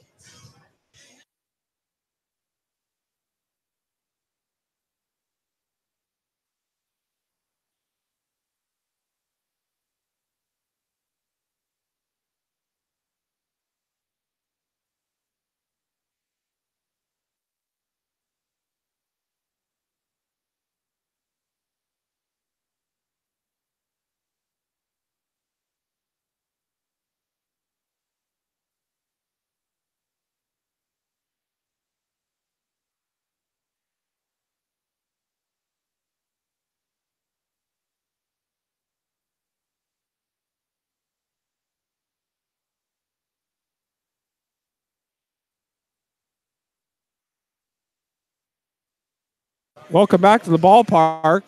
Welcome back to the ballpark.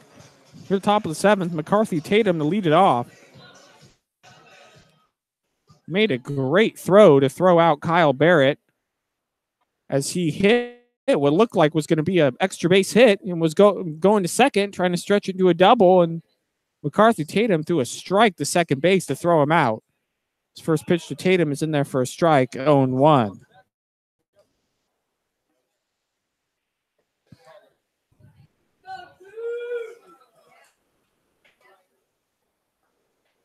Here at the top of the 7th, McCarthy Tatum to lead it off. Made a great throw to throw out Kyle Barrett as he hit what looked like was going to be an extra base hit and was going to second, trying to stretch it into a double, and McCarthy Tatum threw a strike to second base to throw him out. His first pitch to Tatum is in there for a strike, 0-1.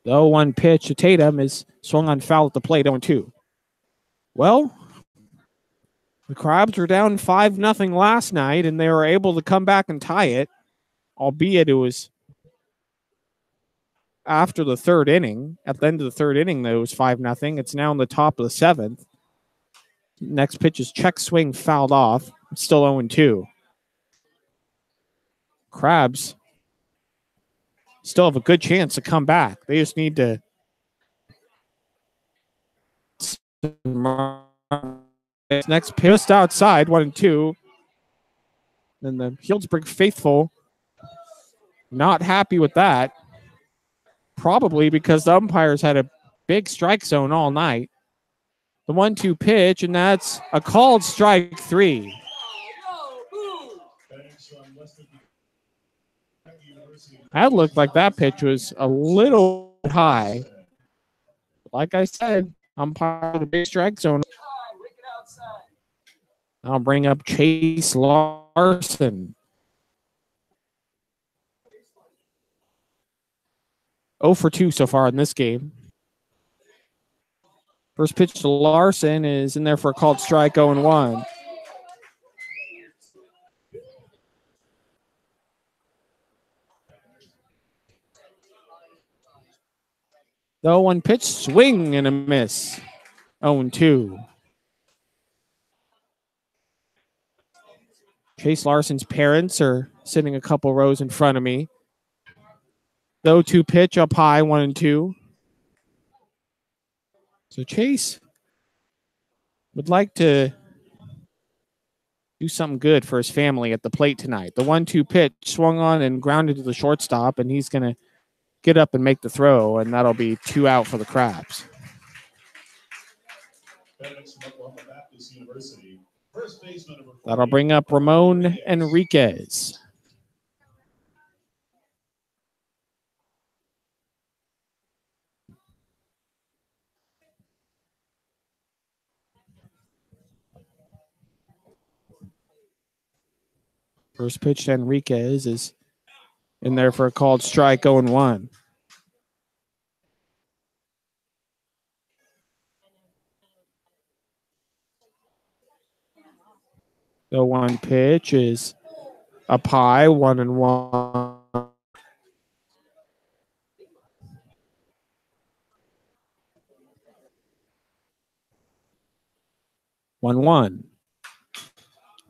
The 0-1 pitch to Tatum is swung on foul at the plate, 0-2. Well, the Crabs were down 5-0 last night, and they were able to come back and tie it, albeit it was after the third inning. At the end of the third inning, though, it was 5-0. It's now in the top of the 7th. Next pitch is check swing fouled off. It's still 0-2. Crabs still have a good chance to come back. They just need to next pitch outside, 1-2. And the Healdsburg faithful not happy with that. Probably because the umpires had a big strike zone all night. The 1-2 pitch, and that's a called strike 3. That looked like that pitch was a little high. Like I said, umpire the big strike zone. I'll bring up Chase Larson. 0-for-2 so far in this game. First pitch to Larson is in there for a called strike, 0-1. The 0-1 pitch, swing and a miss, 0-2. Chase Larson's parents are sitting a couple rows in front of me. The 0-2 pitch up high, 1-2. So Chase would like to do something good for his family at the plate tonight. The 1-2 pitch swung on and grounded to the shortstop, and he's going to get up and make the throw, and that'll be 2 out for the Crabs. That'll bring up Ramon Enriquez. First pitch to Enriquez is in there for a called strike, 0-1. The 1 pitch is up high, 1-1.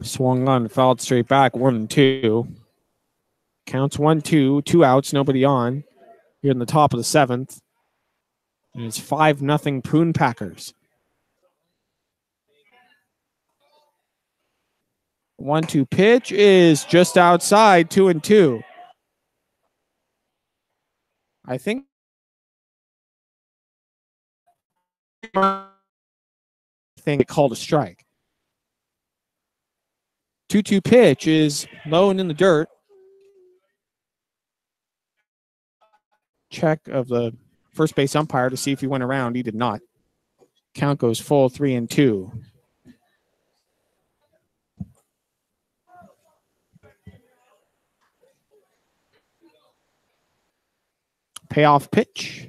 Swung on, fouled straight back, 1-2. Count Counts 1-2, 2 outs, nobody on. Here in the top of the 7th. And it's 5-0 Prune Packers. 1-2 pitch is just outside, 2-2. I think it called a strike. 2-2 pitch is low and in the dirt. Check of the first base umpire to see if he went around. He did not. Count goes full, 3-2. Payoff pitch.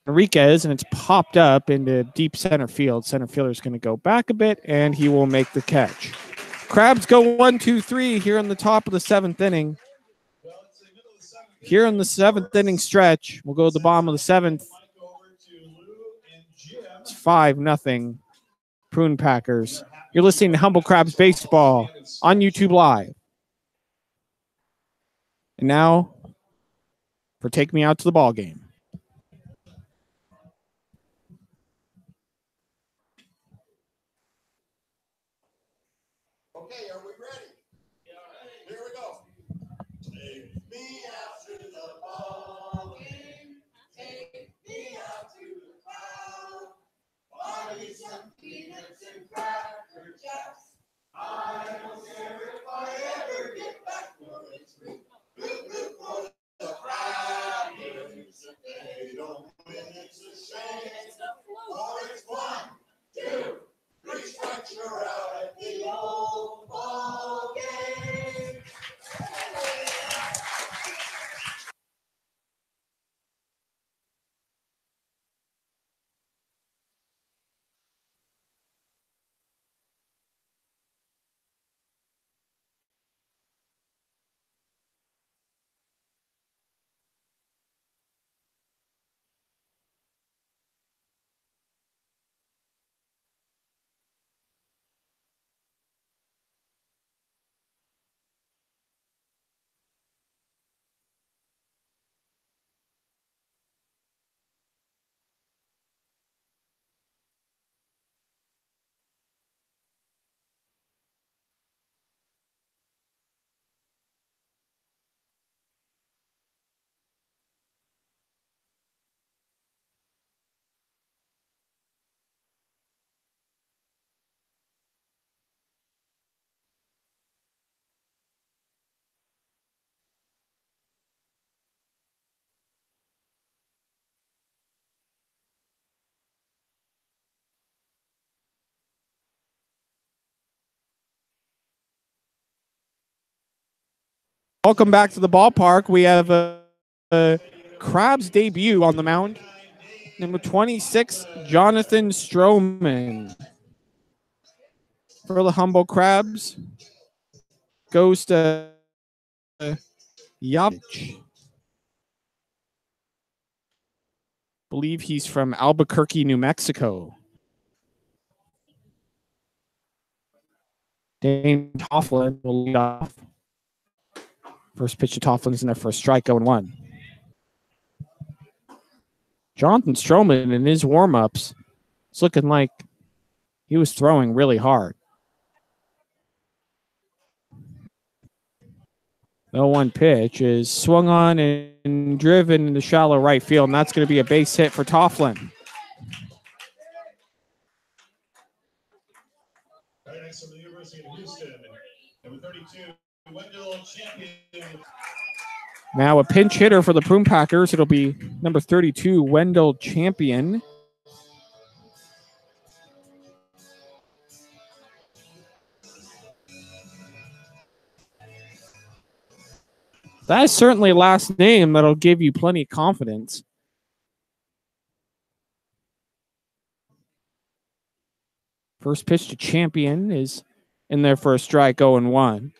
Enriquez, and it's popped up into deep center field. Center fielder's going to go back a bit, and he will make the catch. Crabs go 1-2-3 here in the top of the 7th inning. Here in the 7th inning stretch, we'll go to the bottom of the 7th. It's 5-0 Prune Packers. You're listening to Humboldt Crabs Baseball on YouTube Live. And now for Take Me Out to the Ball Game. Okay, are we ready? Here we go. Take me out to the ball game. Take me out to the crowd. Buy me some peanuts and cracker jacks. I don't care if I ever get back, for it's root, root, root for the Crackers. If they don't win, it's a shame. For it's 1, 2, 3 strikes, you're out at the old ball game. Welcome back to the ballpark. We have a Crabs debut on the mound. Number 26, Jonathan Stroman. For the Humboldt Crabs, goes to Yavich. Believe he's from Albuquerque, New Mexico. Dane Tofflin will lead off. First pitch to Tofflin's in there for a strike, 0-1. Jonathan Stroman in his warm-ups, it's looking like he was throwing really hard. 0-1 pitch is swung on and driven into shallow right field, and that's going to be a base hit for Tofflin. Right next to the University of Houston, number 32, Wendell Champion. Now a pinch hitter for the Prune Packers. It'll be number 32, Wendell Champion. That is certainly a last name that'll give you plenty of confidence. First pitch to Champion is in there for a strike, 0-1.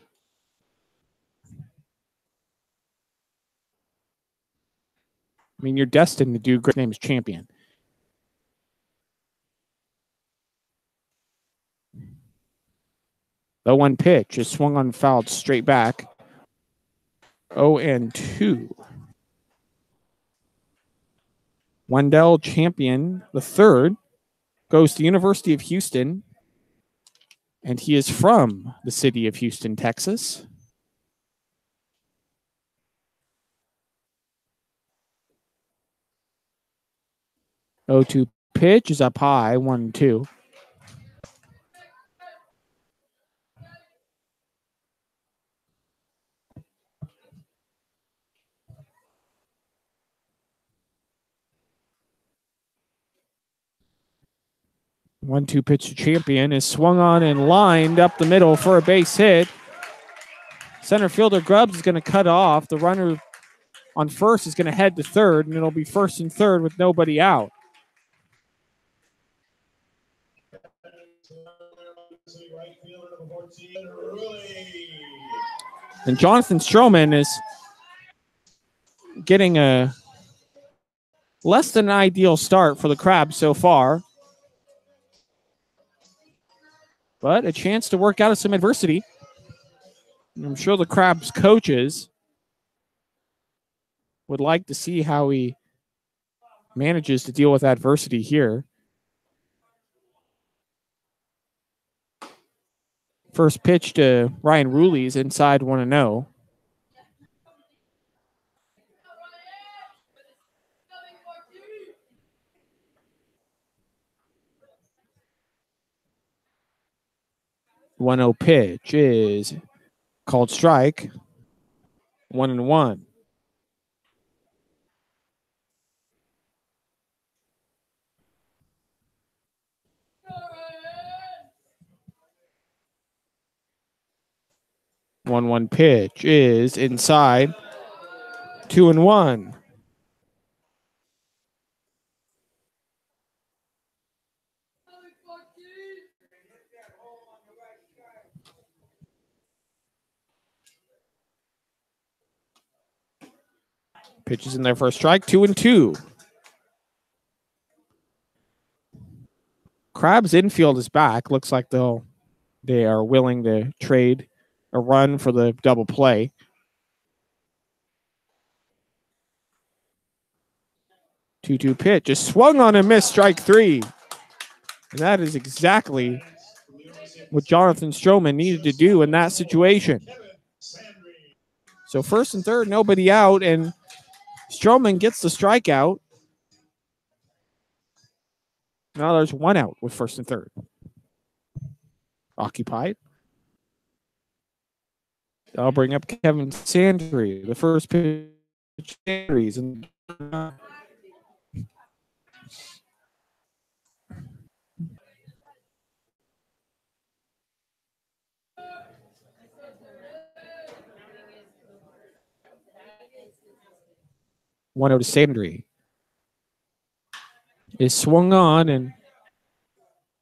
I mean, you're destined to do great. His name is Champion. The 1 pitch is swung on, fouled straight back. 0-2. Wendell Champion, the third, goes to the University of Houston, and he is from the city of Houston, Texas. O2 pitch is up high, 1-2. One-two pitch to Champion is swung on and lined up the middle for a base hit. Center fielder Grubbs is going to cut off. The runner on first is going to head to third, and it'll be first and third with nobody out. And Jonathan Stroman is getting a less than ideal start for the Crabs so far, but a chance to work out of some adversity. I'm sure the Crabs coaches would like to see how he manages to deal with adversity here. First pitch to Ryan Rooley is inside 1-0. One-0 pitch is called strike. 1-1. One pitch is inside. 2-1. Pitches in there for a strike. 2-2. Crabs infield is back. Looks like they are willing to trade a run for the double play. Two pitch is swung on and missed, strike 3. And that is exactly what Jonathan Stroman needed to do in that situation. So first and third, nobody out, and Stroman gets the strikeout. Now there's one out with first and third. Occupied. I'll bring up Kevin Sandry. The first pitch, Sandry's and 1-0 to Sandry. Is swung on and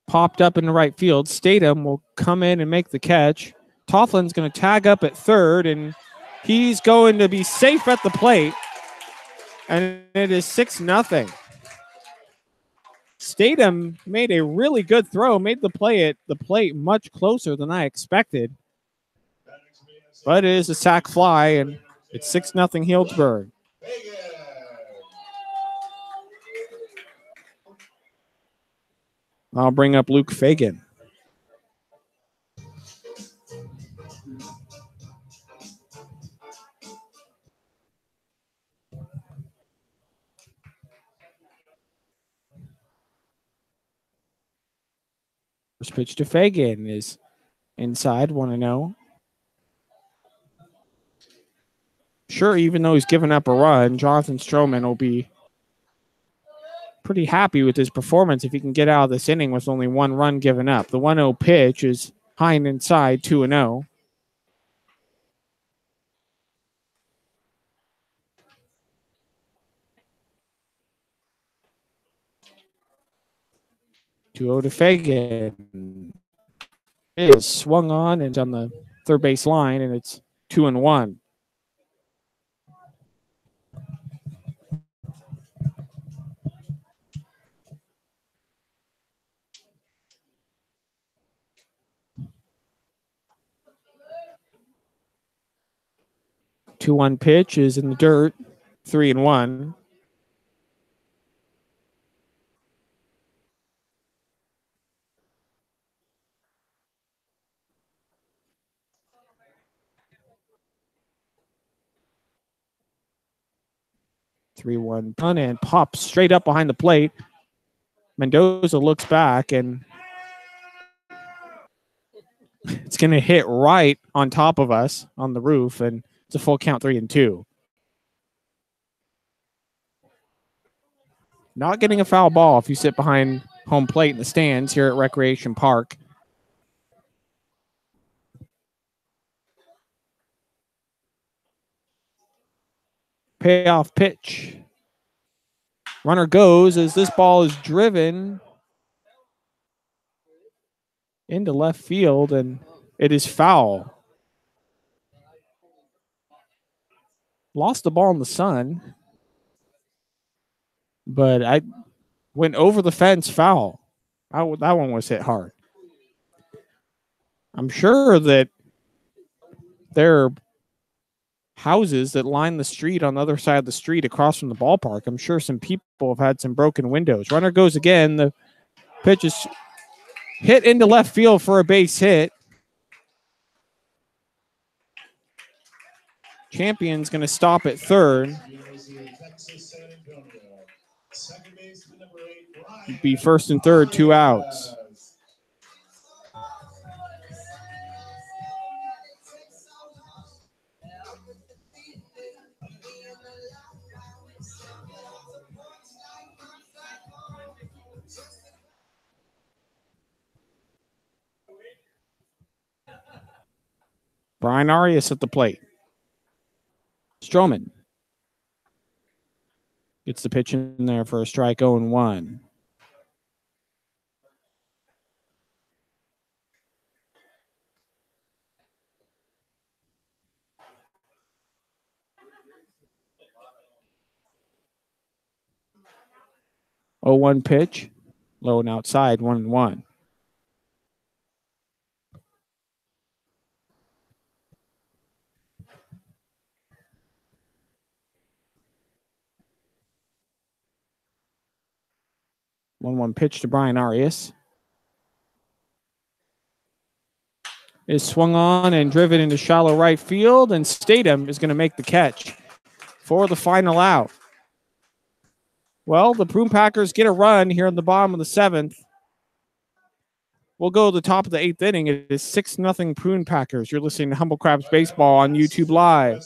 popped up in the right field. Statham will come in and make the catch. Toughlin's going to tag up at third, and he's going to be safe at the plate. And it is 6-0. Statham made a really good throw, made the play at the plate much closer than I expected. But it is a sac fly, and it's 6-0 Healdsburg. I'll bring up Luke Fagan. First pitch to Fagan is inside, 1-0. Sure, even though he's given up a run, Jonathan Stroman will be pretty happy with his performance if he can get out of this inning with only one run given up. The 1-0 pitch is high and inside, 2-0. To Fagan. It is swung on and on the third base line, and it's 2-1. 2-1 pitch is in the dirt. 3-1. Three-one punt and pops straight up behind the plate. Mendoza looks back and it's going to hit right on top of us on the roof, and it's a full count, 3-2. Not getting a foul ball if you sit behind home plate in the stands here at Recreation Park. Payoff pitch. Runner goes as this ball is driven into left field, and it is foul. Lost the ball in the sun, but I went over the fence, foul. That one was hit hard. I'm sure that there are houses that line the street on the other side of the street across from the ballpark. I'm sure some people have had some broken windows. Runner goes again. The pitch is hit into left field for a base hit. Champion's going to stop at third. Be first and third, 2 outs. Brian Arias at the plate. Stroman gets the pitch in there for a strike, 0-1. Oh, 1 pitch, low and outside, 1-1. One pitch to Brian Arias. Is swung on and driven into shallow right field, and Statham is going to make the catch for the final out. Well, the Prune Packers get a run here in the bottom of the 7th. We'll go to the top of the 8th inning. It is 6-0 Prune Packers. You're listening to Humboldt Crabs Baseball on YouTube Live.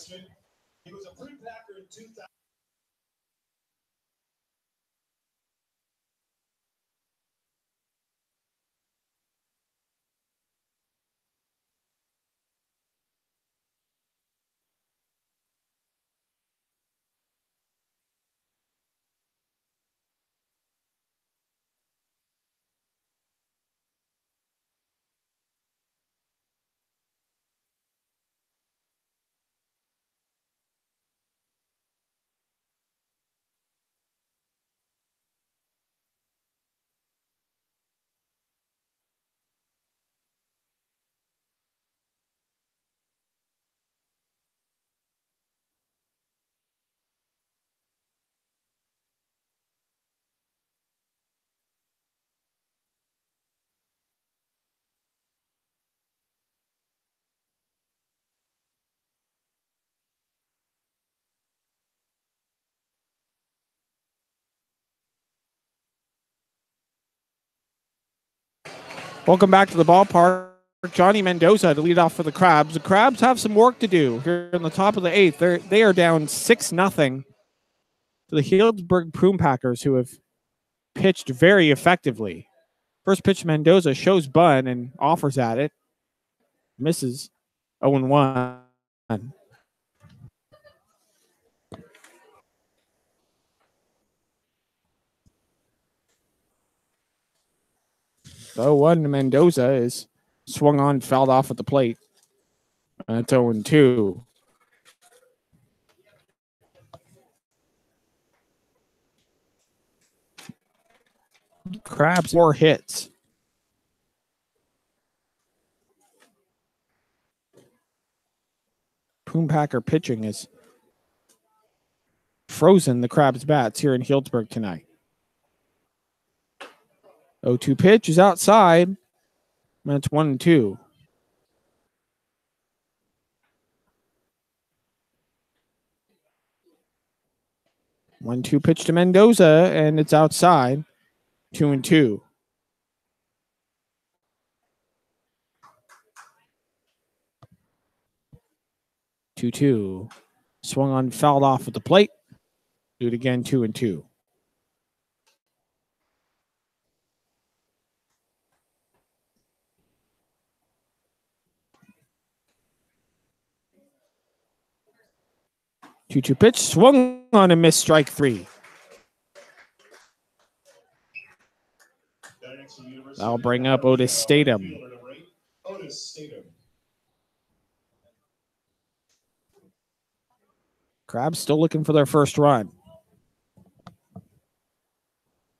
Welcome back to the ballpark. Johnny Mendoza to lead off for the Crabs. The Crabs have some work to do here in the top of the 8th. They are down 6-0 to the Healdsburg Prune Packers, who have pitched very effectively. First pitch, Mendoza shows bunt and offers at it. Misses. 0-1. 0-1 to Mendoza is swung on, fouled off at the plate. That's 0-2. Crabs 4 hits. Prune Packer pitching is frozen the Crabs bats here in Healdsburg tonight. 0-2 pitch is outside. That's 1-2. One-two pitch to Mendoza, and it's outside. 2-2. 2-2. Swung on, fouled off at the plate. Do it again, 2-2. Two pitch, swung on and missed, strike 3. That'll bring up Otis Statham. Crabs still looking for their first run.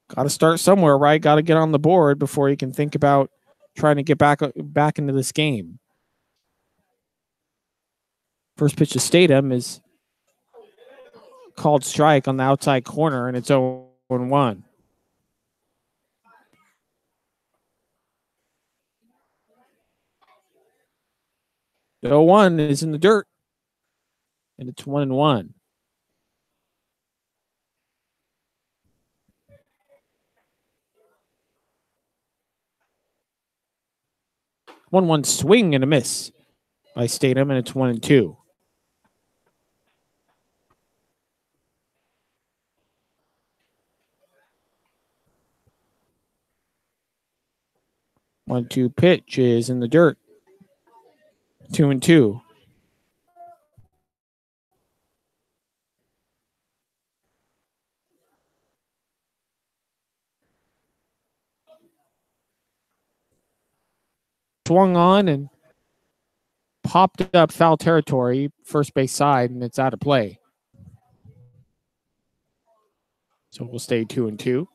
Got to start somewhere, right? Got to get on the board before you can think about trying to get back into this game. First pitch to Statham is called strike on the outside corner, and it's 0-1. The 0-1 is in the dirt, and it's 1-1. One swing and a miss by Statham, and it's 1-2. One-two pitch is in the dirt. 2-2. Swung on and popped up foul territory, first base side, and it's out of play. So we'll stay 2-2.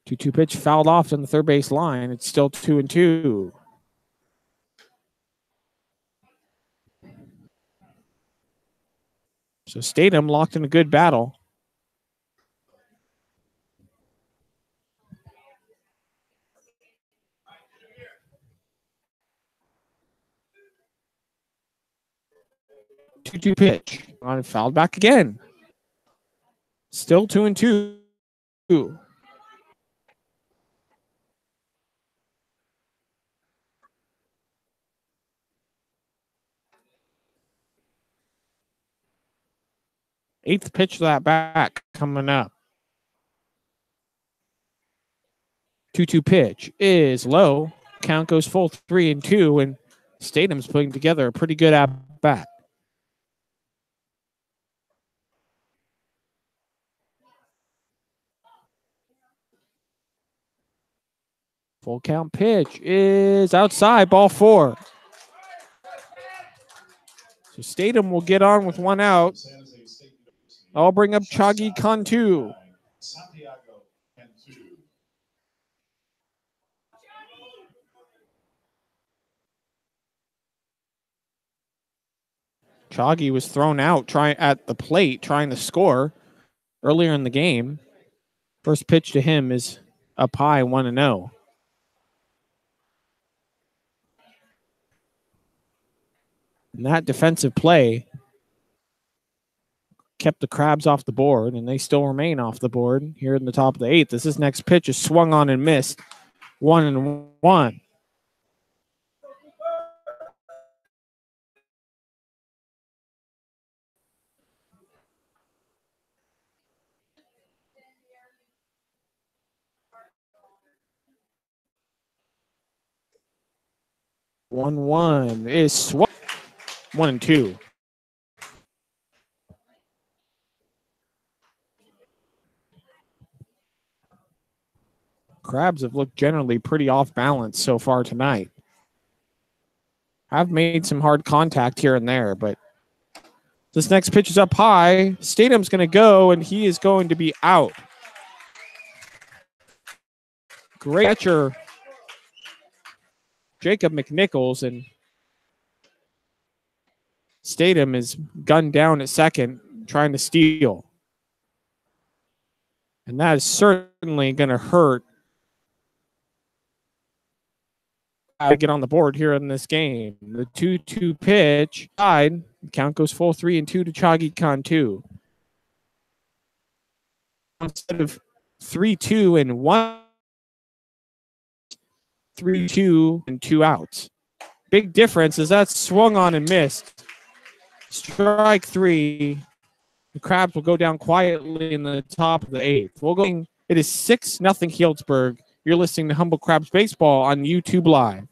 Two pitch fouled off on the third base line. It's still 2-2. So Statham locked in a good battle. Two pitch on fouled back again. Still 2-2. Eighth pitch of that back coming up. 2-2 pitch is low. Count goes full 3-2, and Statham's putting together a pretty good at-bat. Full count pitch is outside, ball 4. So Statham will get on with one out. I'll bring up Chagi Cantu. Chagi was thrown out at the plate trying to score earlier in the game. First pitch to him is up high, 1-0. And that defensive play kept the Crabs off the board, and they still remain off the board here in the top of the 8th. This next pitch is swung on and missed. 1-1. One is swung. 1-2. Crabs have looked generally pretty off balance so far tonight. I've made some hard contact here and there, but this next pitch is up high. Statham's going to go, and he is going to be out. Great catcher, Jacob McNichols, and Statham is gunned down at second, trying to steal. And that is certainly going to hurt to get on the board here in this game. The 2-2 pitch, tied. Count goes full 3-2 to Chagi Khan 2. Instead of 3-2 and 1, 3-2 and 2 outs. Big difference is that swung on and missed. Strike 3. The Crabs will go down quietly in the top of the 8th. It is 6-0 Healdsburg. You're listening to Humboldt Crabs Baseball on YouTube Live.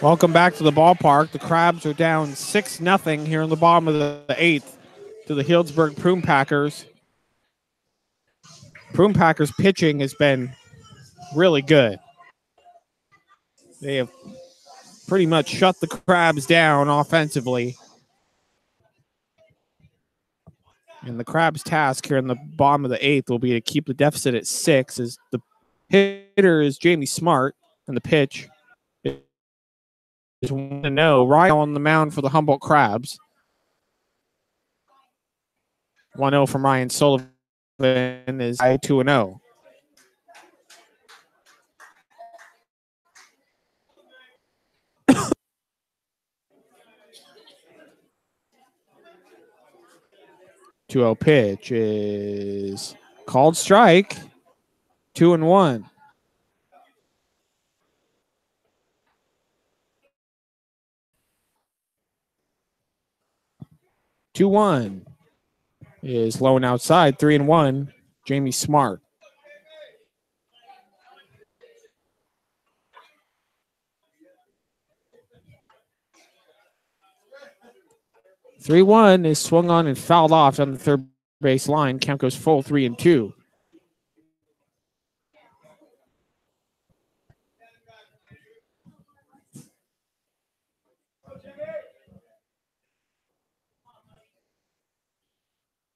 Welcome back to the ballpark. The Crabs are down 6-0 here in the bottom of the 8th to the Healdsburg Prune Packers. Prune Packers pitching has been really good. They have pretty much shut the Crabs down offensively. And the Crabs' task here in the bottom of the 8th will be to keep the deficit at 6 as the hitter is Jamie Smart and the pitch is 1-0. Ryan on the mound for the Humboldt Crabs. 1-0 from Ryan Sullivan is 2-0. Pitch is called strike. 2-1. Is low and outside. 3-1. Jamie Smart. (3-1) is swung on and fouled off on the third base line. Count goes full 3-2.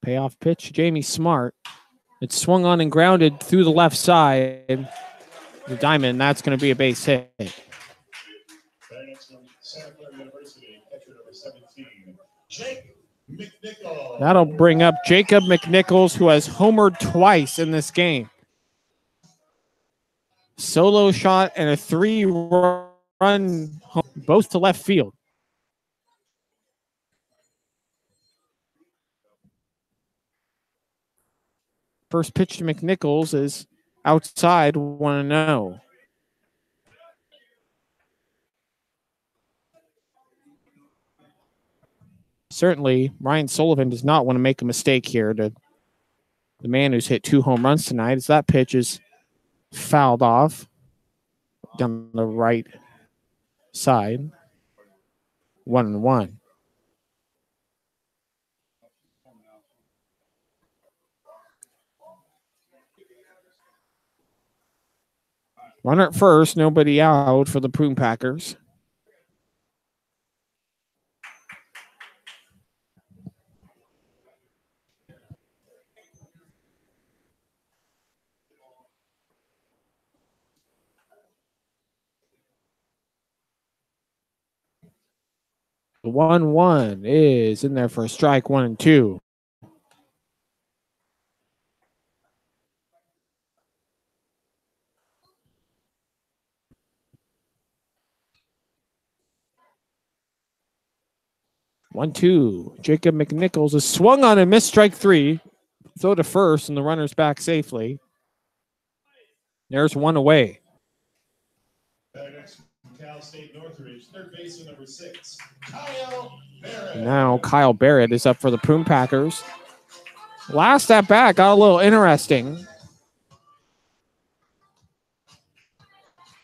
Payoff pitch, Jamie Smart. It's swung on and grounded through the left side. The diamond, that's going to be a base hit. That'll bring up Jacob McNichols, who has homered twice in this game. Solo shot and a 3-run home, both to left field. First pitch to McNichols is outside, 1-0. Certainly, Ryan Sullivan does not want to make a mistake here. The man who's hit 2 home runs tonight, as that pitch is fouled off down the right side. 1-1. Runner at first, nobody out for the Prune Packers. The 1-1 is in there for a strike, 1-2. One, two. Jacob McNichols is swung on and missed strike 3. Throw to first, and the runner's back safely. There's one away. Cal State Northridge, third baseman number 6, Kyle Barrett. Now Kyle Barrett is up for the Prune Packers. Last at bat got a little interesting.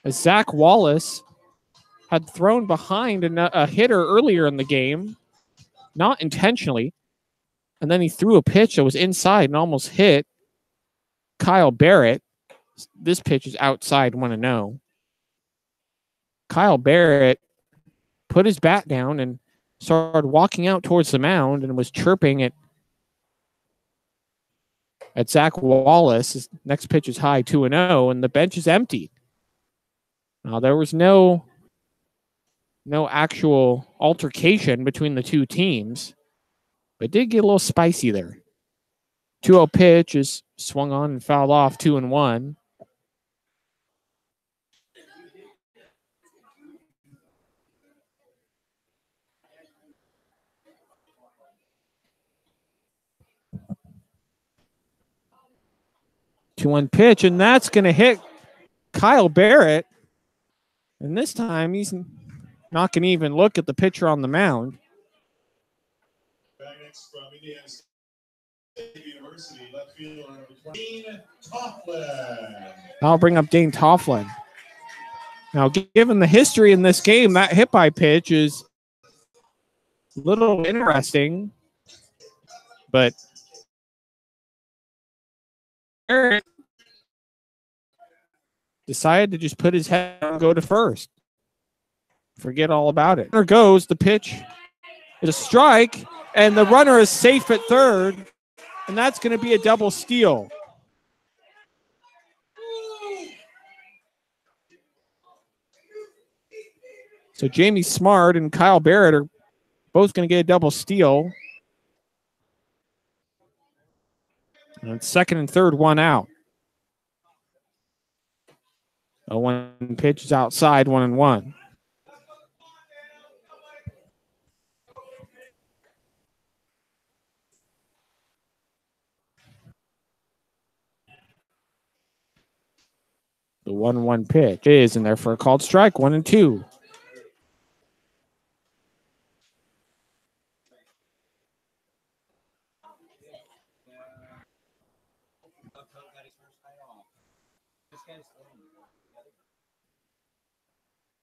As Zach Wallace had thrown behind a hitter earlier in the game, not intentionally, and then he threw a pitch that was inside and almost hit Kyle Barrett. This pitch is outside, 1-0. Kyle Barrett put his bat down and started walking out towards the mound and was chirping at Zach Wallace. His next pitch is high, 2-0, and the bench is empty. Now, there was no actual altercation between the two teams, but it did get a little spicy there. 2-0 pitch is swung on and fouled off, 2-1. Two-one pitch, and that's going to hit Kyle Barrett. And this time, he's not going to even look at the pitcher on the mound. Back next from Indiana State University, left fielder number 20, Dane Tofflin. I'll bring up Dane Tofflin. Now, given the history in this game, that hit by pitch is a little interesting, but Barrett decided to just put his head down and go to first. Forget all about it. There goes the pitch. It's a strike, and the runner is safe at third, and that's going to be a double steal. So Jamie Smart and Kyle Barrett are both going to get a double steal. And second and third, one out. A one pitch is outside, 1-1. The 1-1 pitch is in there for a called strike, 1-2.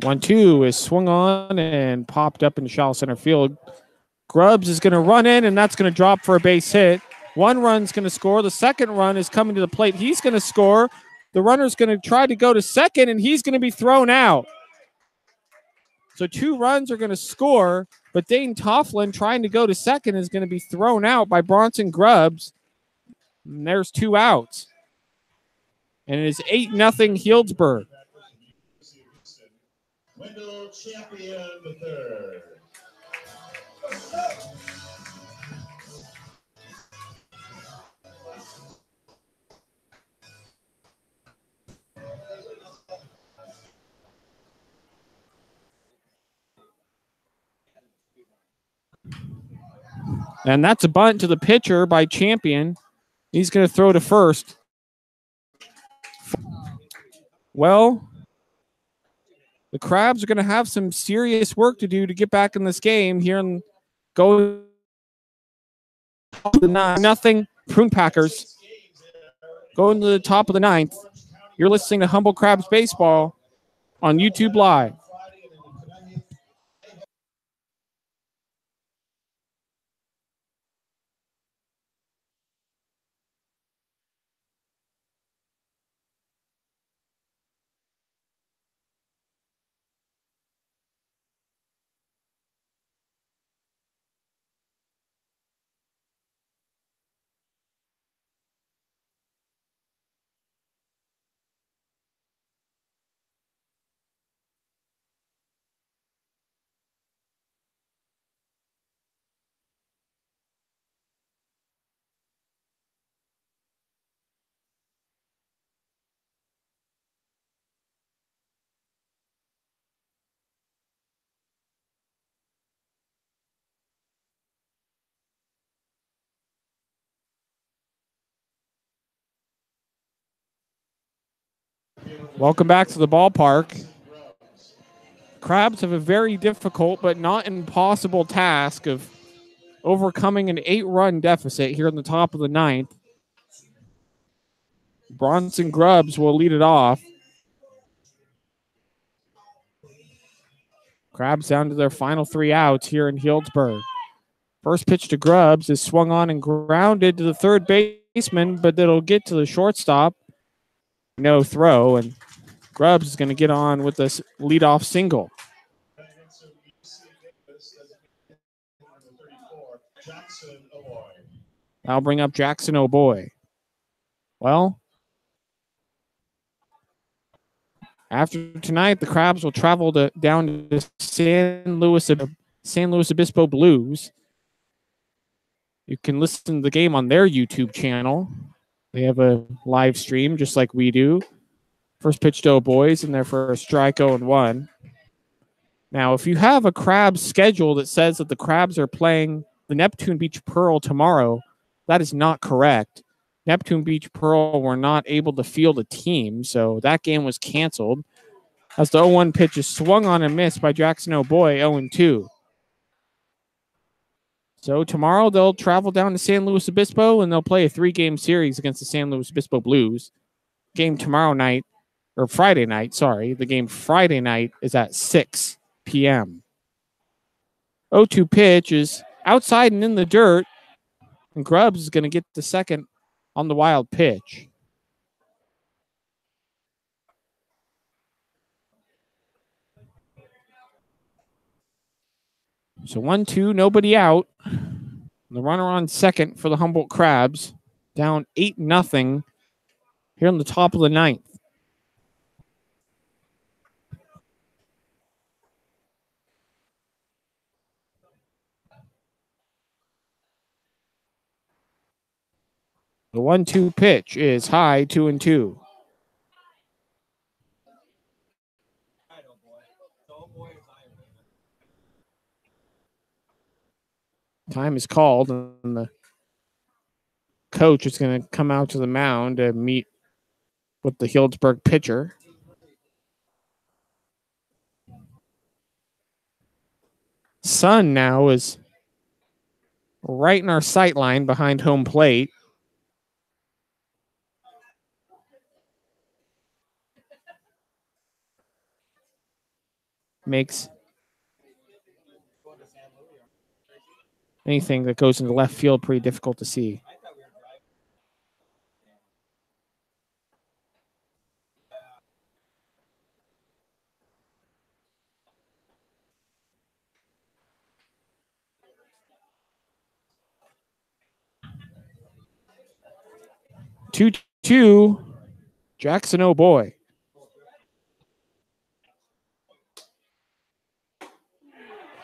One-two is swung on and popped up in shallow center field. Grubbs is going to run in, and that's going to drop for a base hit. One run's going to score. The second run is coming to the plate. He's going to score. The runner's going to try to go to second, and he's going to be thrown out. So 2 runs are going to score, but Dane Tofflin trying to go to second is going to be thrown out by Bronson Grubbs. And there's 2 outs. And it is 8-0 Healdsburg. Wendell Champion the third. And that's a bunt to the pitcher by Champion. He's going to throw to first. Well, the Crabs are going to have some serious work to do to get back in this game here and go nothing. Prune Packers going to the top of the ninth. You're listening to Humboldt Crabs Baseball on YouTube Live. Welcome back to the ballpark. Crabs have a very difficult but not impossible task of overcoming an 8-run deficit here in the top of the ninth. Bronson Grubbs will lead it off. Crabs down to their final 3 outs here in Healdsburg. First pitch to Grubbs is swung on and grounded to the third baseman, but it'll get to the shortstop. No throw, and Grubbs is going to get on with this leadoff single. I'll bring up Jackson O'Boy. Well, after tonight, the Crabs will travel down to San Luis Obispo Blues. You can listen to the game on their YouTube channel. They have a live stream just like we do. First pitch to O'Boy's in there for a strike 0-1. Now, if you have a Crabs schedule that says that the Crabs are playing the Neptune Beach Pearl tomorrow, that is not correct. Neptune Beach Pearl were not able to field a team, so that game was canceled. As the 0-1 pitch is swung on and missed by Jackson O'Boy, 0-2. So tomorrow they'll travel down to San Luis Obispo and they'll play a 3-game series against the San Luis Obispo Blues. Game tomorrow night, or Friday night, sorry. The game Friday night is at 6 p.m. 0-2 pitch is outside and in the dirt, and Grubbs is going to get the second on the wild pitch. So 1-2, nobody out. The runner on second for the Humboldt Crabs, down 8-0 here on the top of the ninth. The 1-2 pitch is high, 2-2. Time is called, and the coach is going to come out to the mound to meet with the Healdsburg pitcher. Sun now is right in our sight line behind home plate. Makes anything that goes into left field pretty difficult to see. Two, Jackson O'Boy.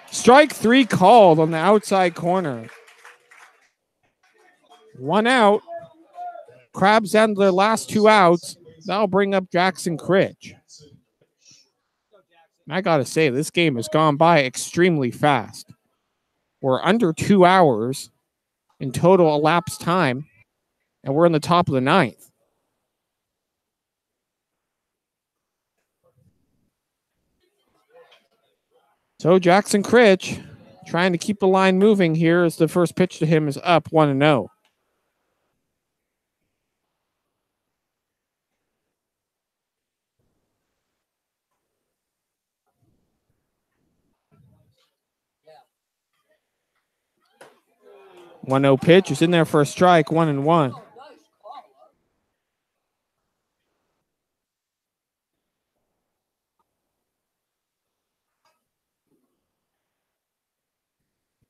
Strike 3 called on the outside corner. 1 out. Crabs down to their last 2 outs. That'll bring up Jackson Critch. I got to say, this game has gone by extremely fast. We're under 2 hours in total elapsed time. And we're in the top of the ninth. So Jackson Critch trying to keep the line moving here as the first pitch to him is up 1-0. Yeah. 1-0 pitch is in there for a strike, 1-1.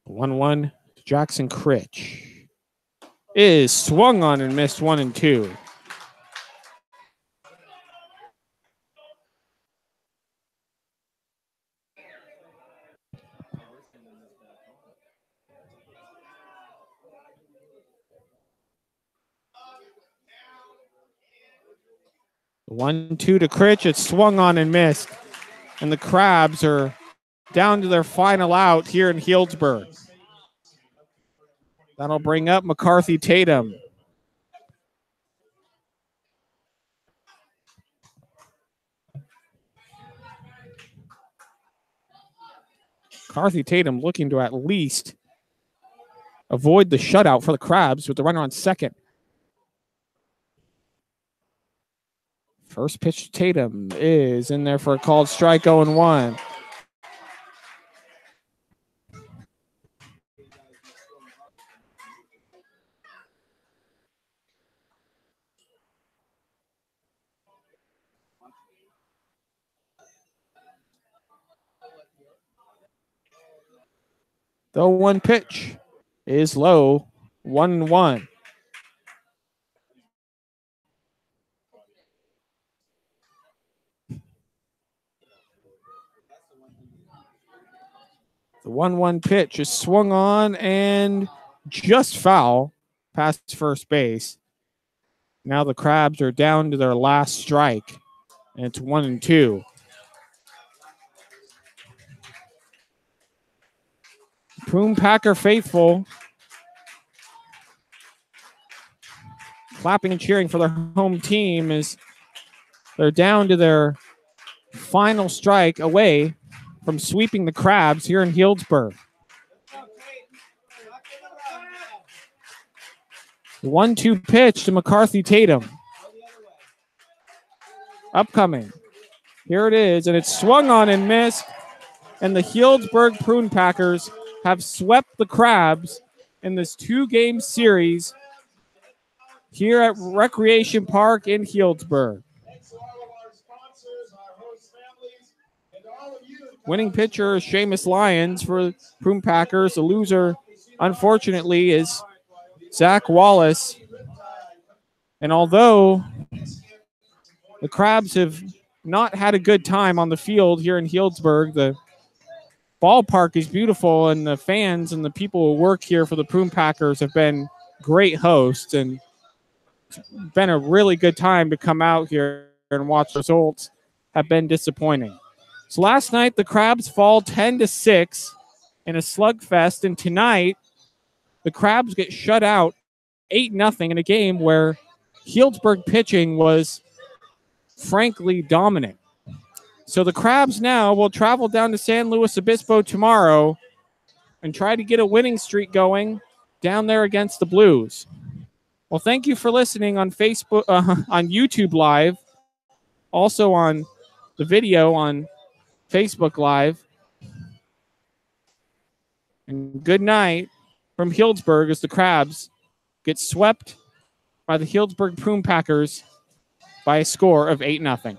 One Jackson Critch is swung on and missed 1-2. The 1-2 to Critch. It's swung on and missed. And the Crabs are down to their final out here in Healdsburg. That'll bring up McCarthy Tatum. McCarthy Tatum looking to at least avoid the shutout for the Crabs with the runner on second. First pitch to Tatum is in there for a called strike, 0-1. The 0-1 pitch is low, 1-1. The 1-1 pitch is swung on and just foul past first base. Now the Crabs are down to their last strike, and it's 1-2. Prune Packer faithful clapping and cheering for their home team as they're down to their final strike away from sweeping the Crabs here in Healdsburg. The 1-2 pitch to McCarthy Tatum. Upcoming. Here it is, and it's swung on and missed. And the Healdsburg Prune Packers have swept the Crabs in this 2-game series here at Recreation Park in Healdsburg. Winning pitcher is Seamus Lyons for Prune Packers. The loser, unfortunately, is Zach Wallace. And although the Crabs have not had a good time on the field here in Healdsburg, the ballpark is beautiful, and the fans and the people who work here for the Prune Packers have been great hosts, and it's been a really good time to come out here and watch. Results have been disappointing. So last night, the Crabs fall 10-6 in a slugfest, and tonight, the Crabs get shut out 8-0 in a game where Healdsburg pitching was frankly dominant. So the Crabs now will travel down to San Luis Obispo tomorrow and try to get a winning streak going down there against the Blues. Well, thank you for listening on Facebook, on YouTube Live, also on the video on Facebook Live. And good night from Healdsburg as the Crabs get swept by the Healdsburg Prune Packers by a score of 8-0.